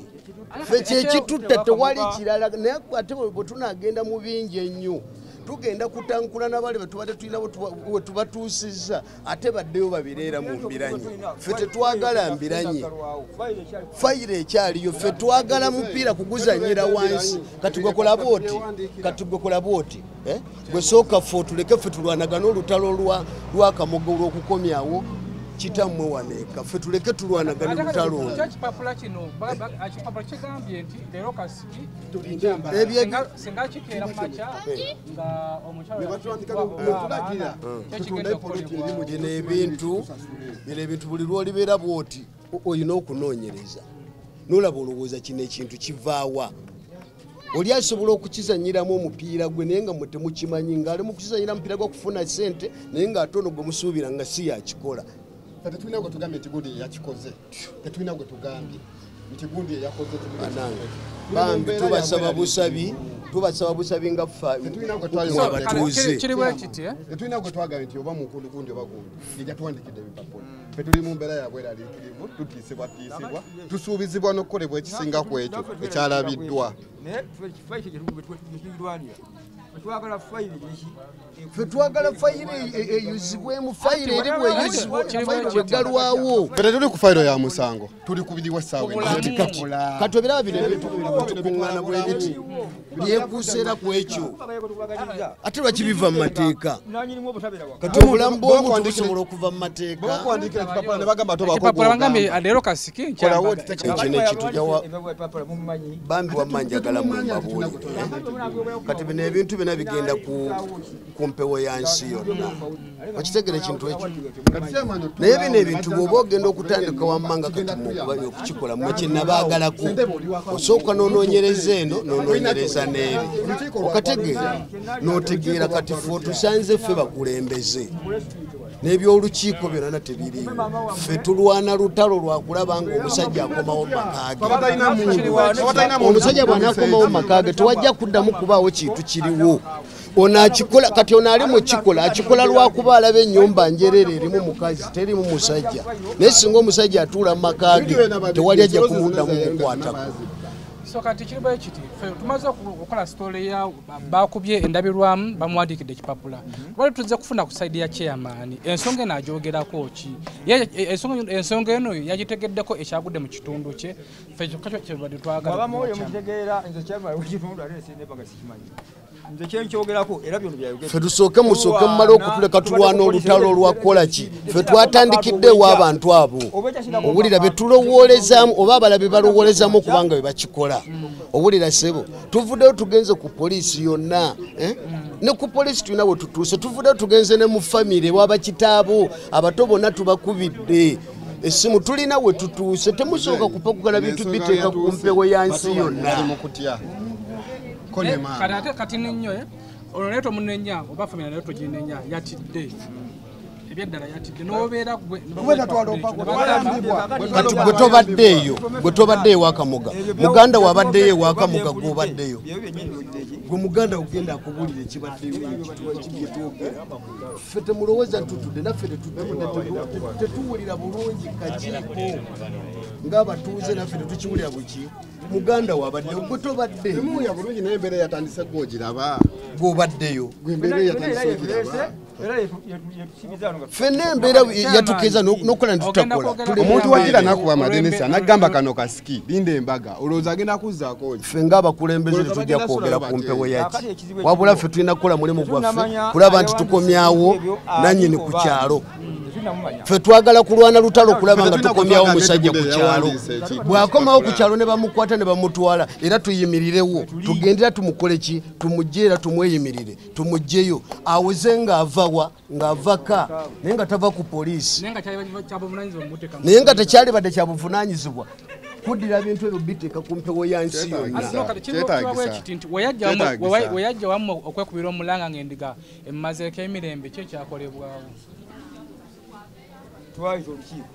ffe kyekitutta tewali kirala naye ate bwe tunaagenda mu bingi ennyo tugenda kutankula n'abali betubadde tulina we tubatuusizza ate baddeyo babireera mu mbiranyi ffe tetwagala mbiranyi fayiro ekyaliyo ffe twagala mupiira kuguzanyira wansi kati gwe kolaba oti gwe sooka ffe otuleke ffe tulwanagana olutalo lwakamogo olw'okukomyawo kitammwe waneeka ffe tuleke tulwanagana olutalo olwo kigambye nti leero kasiki singa kikeera mumakya nga bino ebintu buli lwolibeera bwoti olina okunoonyereza nolaba olowooza kino ekintu kivaawa oli asobola okukizanyiramu omupiira gwe naye nga mwe temukimanyi ng'ali mu kukizanyira mupiira gw'okufuna ssente naye ng'ate ono gwe musuubira nga si yakikola tetulina gwe tugambye nti gundi yakikoze tetulina gwe tugambye nti gundi yakoze bambi tubasaba busabi nga abatuuze tetulina gwe twagambye nti oba mukundu gundi oba gundi ejatuwandikidde ebipapula fe tuli mu mbeera yabwera liikirivu tutiisibwa tusuubizibwa n'okukolebwa ekisinga ku ekyo ekyalabiddwa ffe twagala fayiro eyuzibwemu fayiro eri bweyuzibwefayiro bwegalwawo fe tetuli ku fayiro ya musango tuli kubiriwa essaawa kati obiraba bino ebitukuŋŋaana bwebiti byekuuseera ku ekyo ate lwaki biva mu mateeka kati obulamu bw'omuntu busobola okuva mu mateeka leero kasiki ekyo nekitujawa bambi wamma njagala mumbabuulire kati bino ebintu byonna bigenda ku mpewo ya nsi yonna okitegera ekintu ekyo naye bino ebintu bw'oba ogenda okutandika wammanga kati okukikola mwe kyenabaagalako osooka n'onoonyereza eno n'onoonyereza n'eri okategeera n'otegeera kati ffe otusanze ffe bakulembeze n'ebyolukiiko byonna tebiriiwo ffe tulwana lutalo lwakulaba nga omusajja akomawo makaage omusajja bw'anaakomawo makaage tewajja kuddamu kubaawo kintu kiriwo ono akikola kati ono ali mu kikola akikola lwakuba alaba ennyumba njerere erimu mukazi terimu musajja naye singa omusajja atuula mu makaage tewali ajja kumuddamu mukwatako so kati kiri bwe kiti tumaze okukola story ya bakubye endabirwamu bamuwandiikidde ekipapula wali tuzze kufuna ku side ya chairman ensonga eno agyogerako ki ensonga eno yagitegeddeko ekyagudde mu kitundu kye ffe kyokka kyebadde twagala abamoyo mukitegeera nze chairman w'ekitundu ate sinnebaga sikimanyi nze kyenkyogerako era byonna byayogera ffe tusooke musooke mumale okutuleka tulwana olutalo olwakola ki ffe twatandikiddeewo abantu abo owulira be tulowoolezaamu oba abalabe balowoolezamu okubanga bwe bakikola owulira sebo tuvuddeyo tugenze ku poliisi yonna ne ku poliisi tulina we tutuuse tuvuddeyo tugenze ne mu famire wabakitaabo abato bonna tubakubidde essimu tulina we tutuuse temusooka kupakugala bintu biteeka ku mpewo ya nsi yonna kati nnyo olwo naye tomunenya oba famire naye toginenya yatidde ebyeddala yatidde n'obeera gwe tobaddeeyo ewakamuga muganda wabaddeyo ewakamuga gw'obaddeyo gwe muganda ogenda akubulira ekibaddeyo ffe temulowooza ntutudde naffe tetuwulira bulungi kakiiko ng'abatuuze naffe tetukiwulira buki muganda wabaddeyo gwe tobaddeyo temuwulira bulungi naye embeera yatandise gwogiraba gw'obaddeyo embeera yatandise ogiraba fenna embeera yatukeeza n'okukola ntitakola omuntu wagira nakuba amadenesa nagamba kano kasiki linda embaga olowooza agenda kuzzaako ffe ng'abakulembeze tetujja kwogera ku mpewo yaki wabula ffe tulina kukola mulimu gwaffe kulaba nti tukomyawo nannyini ku kyalo ffe twagala kulwana lutalo kulaba nga tukomyawo omusajja ku kyalo bw'akomawo ku kyalo ne bamukwata ne bamutwala era tuyimirirewo tugendera tumukole ki tumugje era tumweyimirire tumugjeyo aweze ng'avawa ng'avaka naye nga tava ku poliisi naye nga tekyali badde kya buvunaanyizibwa kuddira bintu ebyo biteeka ku mpewo ya nsi yonna weyajja wamu okwekubira omulanga ng'endiga emazeeko emirembe ki ekyakolebwawo twayita olukiiko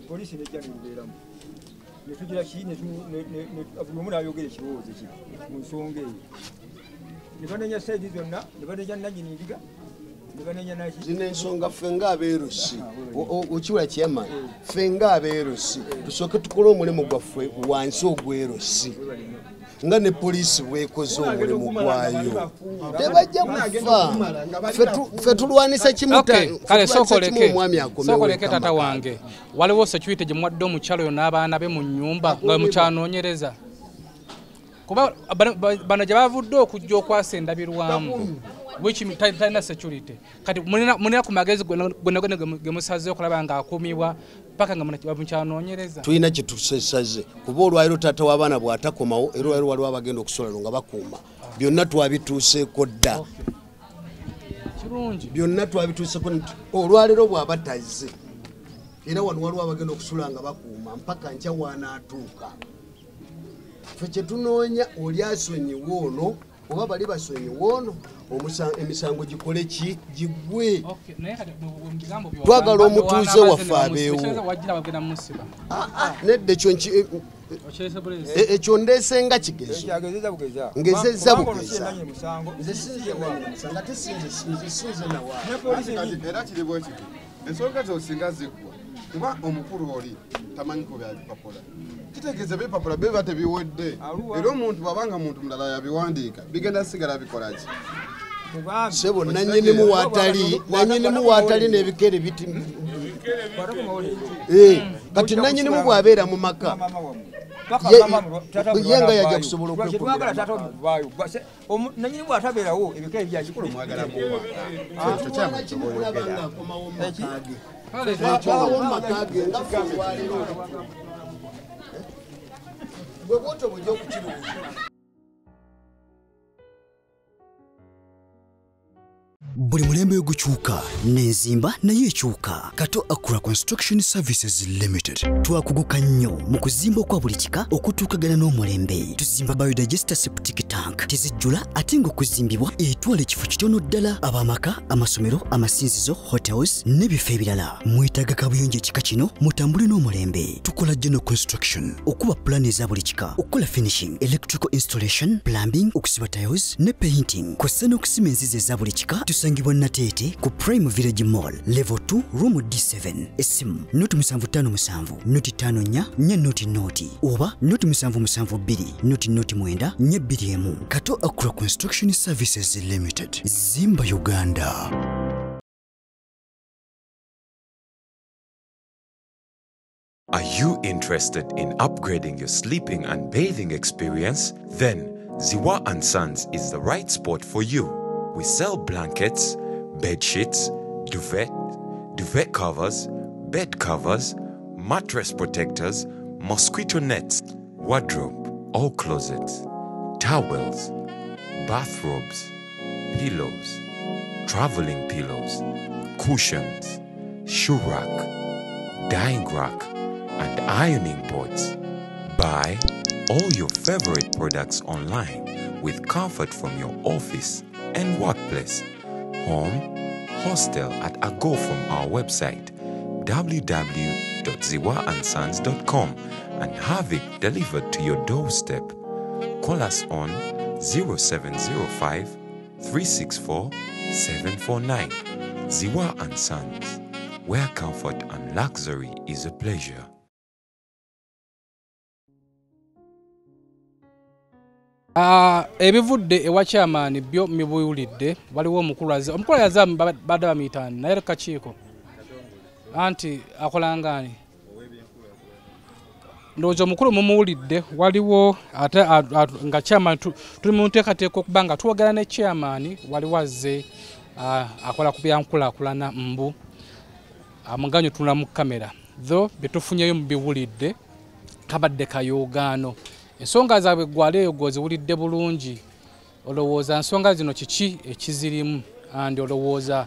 poliisi nejja nelubeeramu netugira ki buli omu naayogera ekirowoozo kye mu nsonga eyo ne banenya saidi zonna ne banenya nanyini ndiga ne banenya naki zino ensonga ffe ng'abeerusi okiwula kyema ffe ng'abeerusi tusooke tukole omulimu gwaffe wansi ogwerusi nga ne poliisi bwekoze omulimu gwayo tebajja kufa ffe tulwanisa kale sookoleke tata wange waliwo security gye muwadde omukyalo yo n'abaana be mu nnyumba nga mukyanoonyereza kuba bano gye bavudde okujja okwasa endabirwamu talina security kati mulina ku magezi ge musaze okulaba ng'akuumibwa paka nga mukyanoonyereza tulina kye tusesaze kuba olwaliro taata w'abaana bw'atakomawo era olwaliro waliwo abagenda okusolalo nga bakuuma byonna twabituuseeko dda byonna twabituuseeko olwaliro bw'aba tazze era wano waliwo abagenda okusula nga bakuuma mpaka nkya wanaatuuka ffe kye tunoonya oli asonyiwa ono oba bali basonyiwa ono emisango gikole ki giggwe twagala omutuuze waffe abeewo nedda ekyo ndeese nga kigezo ngezezza bugeza nze sinze tesinze era kiri bwe kiti ensonga zosinga ziggwa kuba omukulu oli tamanyiko byabipapula kitegeeza bipapula biba tebiwedde era omuntu bwabanga muntu mulala yabiwandiika bigenda sigala bikolaki sebo nanyinimu waatali n'ebikere biti kati nanyinimu bw'abeera mu maka ye nga yajja kusobola nanyinimu atabeerawo ebikere byakikulu mwagala buli mulembe gukyuka n'enzimba nayo ekyuka Kato Akura Construction Services Limited twakuguka nnyo mu kuzimba okwa buli kika okutuukagana n'omulembe tuzimba biodigester septic tank tizijjula ate ng'okuzimbibwa etwala ekifo kitono ddala ab'amaka amasomero amasinzizo hotels n'ebifo ebirala mwetaaga kabuyonjo ekika kino mutambule n'omulembe tukola general construction okuba plan eza buli kika okukola finishing electrical installation plumbing okusiba tiles ne painting kw'ossa n'okusima enzizi eza buli kika tusangibwa Nateete ku Prime Village Mall level 2 room D7 esimu noti 757 noti 54 nya noti oba noti 772 noti 9 nya 21 Kato Akura Construction Services Limited Zimba Uganda. Are you interested in upgrading your sleeping and bathing experience? Then Ziwa & Sons is the right spot for you. We sell blankets, bed sheets, duvet covers, bed covers, mattress protectors, mosquito nets, wardrobe, all closets, towels, bathrobes, pillows, traveling pillows, cushions, shoe rack, dyeing rack, and ironing boards. Buy all your favorite products online with comfort from your office and workplace, home, hostel at a go from our website www.ziwaansons.com and have it delivered to your doorstep. Call us on 0705 364 749. Ziwa & Sons, where comfort and luxury is a pleasure. Ebivudde ewa chairman byo mibuyulidde waliwo omukulu yaza badde bamitani naye kakiiko anti akolangani ndozo omukulu mumuwulidde waliwo ate nga chairman tuli mu nteekateeka okuba nga tuwagala ne chairman waliwo azze akola ku byankulaakulana mbu amuganyo tunula mu kamera tho betufunyeyo mu biwulidde kabadde kayogaano ensonga zaabwe gwaleeyo goziwulidde bulungi olowooza ensonga zino kiki ekizirimu andi olowooza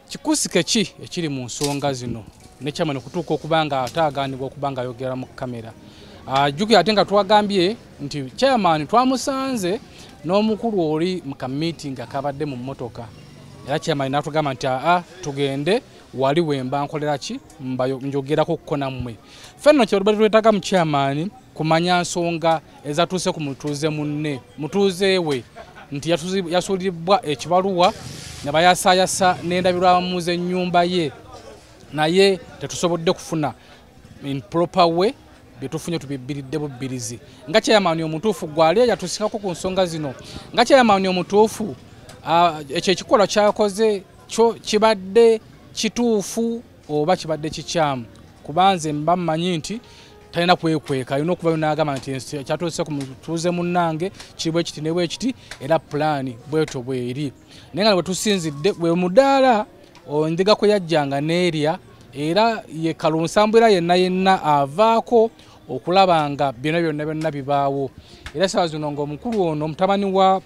kikusike ki ekiri mu nsonga zino ne chairman okutuuka okuba nga ataaganibwa okuba nga ayogera mu kamera ajjukira ate nga twagambye nti chairman twamusanze n'omukulu oli mu kameeting akabadde mu mmotoka era chairman n'atugamba nti tugende wali wemba nkolera ki njogerako kuko nammwe ffenno kyebadde twetaaga mu chairman kumanya nsonga ezatuuse ku mutuuze munne mutuuze we nti yasuulibwa ekibaluwa ne bayasaayasa n'endabirwamu z'ennyumba ye naye tetusobodde kufuna in proper way byetufunye tubibbiridde bubbirizi nga chairman omutuufu gwali yatusikako ku nsonga zino nga chairman omutuufu ekyo ekikolwa kyakoze kyo kibadde kituufu oba kibadde kikyamu kubanze mba mmanyi nti talina kwekweka alina okubayo n'agamba nti kyatuuse ku mutuuze munnange kibwe ekiti ne bwe ekiti era pulaani bweto bweri naye nga bwe tusinzidde bwe mudaala Endiga kwe yajjanga n'erya era ye Kalunsambu era yenna avaako okulaba nga byonna bibaawo era sawa zino ng'omukulu ono mutabani wa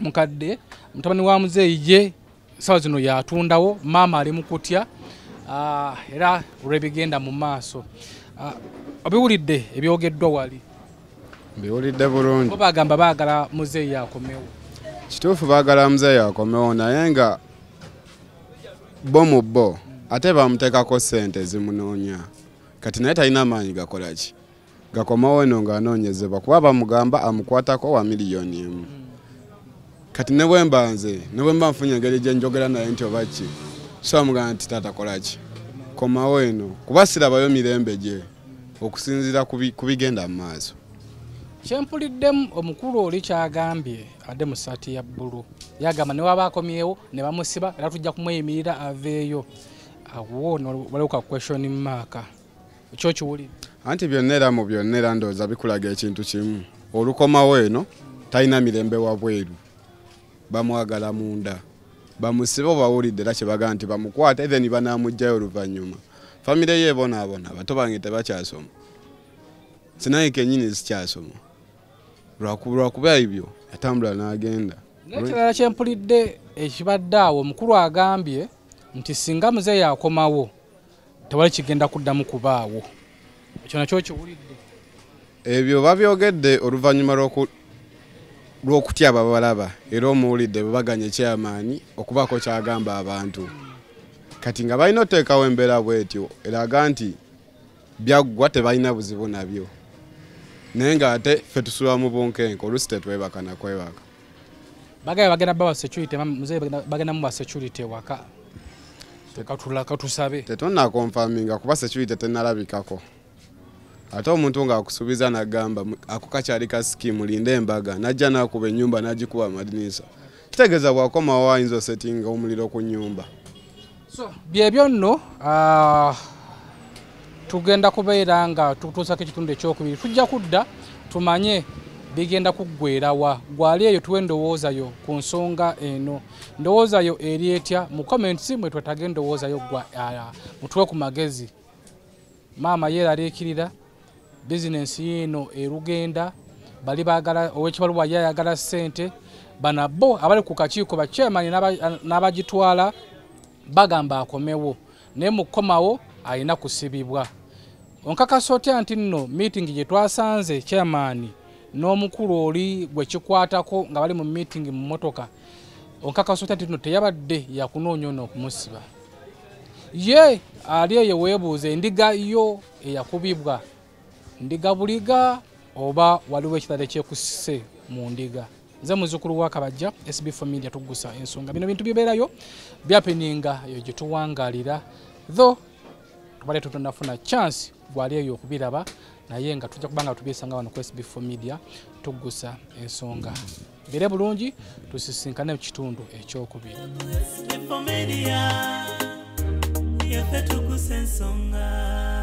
mukadde mutabani wa muzeeyi ye sawa zino yatundawo maama ali mu kutya era olw'ebigenda mu maaso obiwulidde ebyogeddwa wali mbiwulidde bulungi bo bagamba baagala muzeeyi akomewo kituufu baagala muzeeyi akomewo naye nga bo mu bo ate bamuteekako ssente zimunoonya kati naye talina maanyi gakola ki gakomawo eno ng'anoonyezebwa kuba bamugamba amukwatako wa miliyoni emu kati ne bwe mba nfunye engeri gye njogera naye nti oba ki so amugamba nti tatakola ki komawo eno kuba sirabayo mirembe gye okusinziira ku bigenda mu maaso kyempuliddemu omukulu oli kyagambye adde mu ssaati ya bbulu yagamba ne waba akomyewo ne bamusiba era tujja kumweyimirira aveeyo awo waliwo ka question mark ekyo kiwulidde anti byonna era mu byonna era ndowooza bikulaga ekintu kimu olukomawo eno talina mirembe wabweru bamwagala munda bamusibe bawulidde era kyebaga nti bamukwata then banamugjayo oluvannyuma famire ye bonaabona bato bange tebakyasoma sinaye kennyini zikyasoma lwakuba ebyo yatambula n'agenda n'ekirala kyempulidde ekibadde awo omukulu agambye nti singa muzeeyi akomawo tewali kigenda kuddamu kubaawo ekyo nakyo kiwulidde ebyo babyogedde oluvannyuma lw'okutya ababalaba era omuwulidde bebaganye chairman okubaako kyagamba abantu kati nga balina oteekawo embeera bwetyo eraga nti byaggwa tebalina buzibu nabyo naye nga ate ffe tusula mu bunkenke olusi tetwebaka nakwebaka Bagaya bagenda bawa security mzee bagenda mu security waka. Tekatula katusabe. Tetonna confirminga kuba security tenalabikako. Ate omuntu nga akusubiza nagamba akukakyali ka scheme linde embaga najja nakuba ennyumba nagikuba amadinisa. Kitegeeza bwakoma wayinza setting omuliro ku nyumba. So byebyo nno tugenda kubeera nga tutuusa ekitundu ekyokubiri tujja kudda tumanye bigenda kuggweerawa gwali eyo tuwe endowoozayo ku nsonga eno ndowoozayo eri etya mu comments mwe twetage endowoozayo mutuwe ku magezi maama yeeraliikirira bizinensi yino erugenda bali baagala ow'ekibaluwa yayagala ssente banabo abali ku kakiiko ba chairman n'abagitwala bagamba akomewo naye mu kukomawo alina kusibibwa onkakasa otya nti nno meeting gye twasanze chairman n'omukulu oli gwe kikwatako nga bali mu meeting mu motoka onkakasa otya nti nno teyabadde yakunoonya ono okumusiba ye ali eyo weebuuza endiga yo eyakubibwa ndiga buliga oba waliwo ekitale kyekusise mu ndiga nze muzukulu wa Kabajja SB4 Media Tuggussa Enssonga bino bintu bibeerayo byapeninga eyo gye tuwangalira tho tubale tutonafuna chance gwali eyo okubiraba naye nga tujja kubanga tubyesanga wano ku SB4 Media Tuggussa Enssonga bire bulungi tusisinkane mu kitundu ekyokubiri SB4 Media Effa Tuggussa Enssonga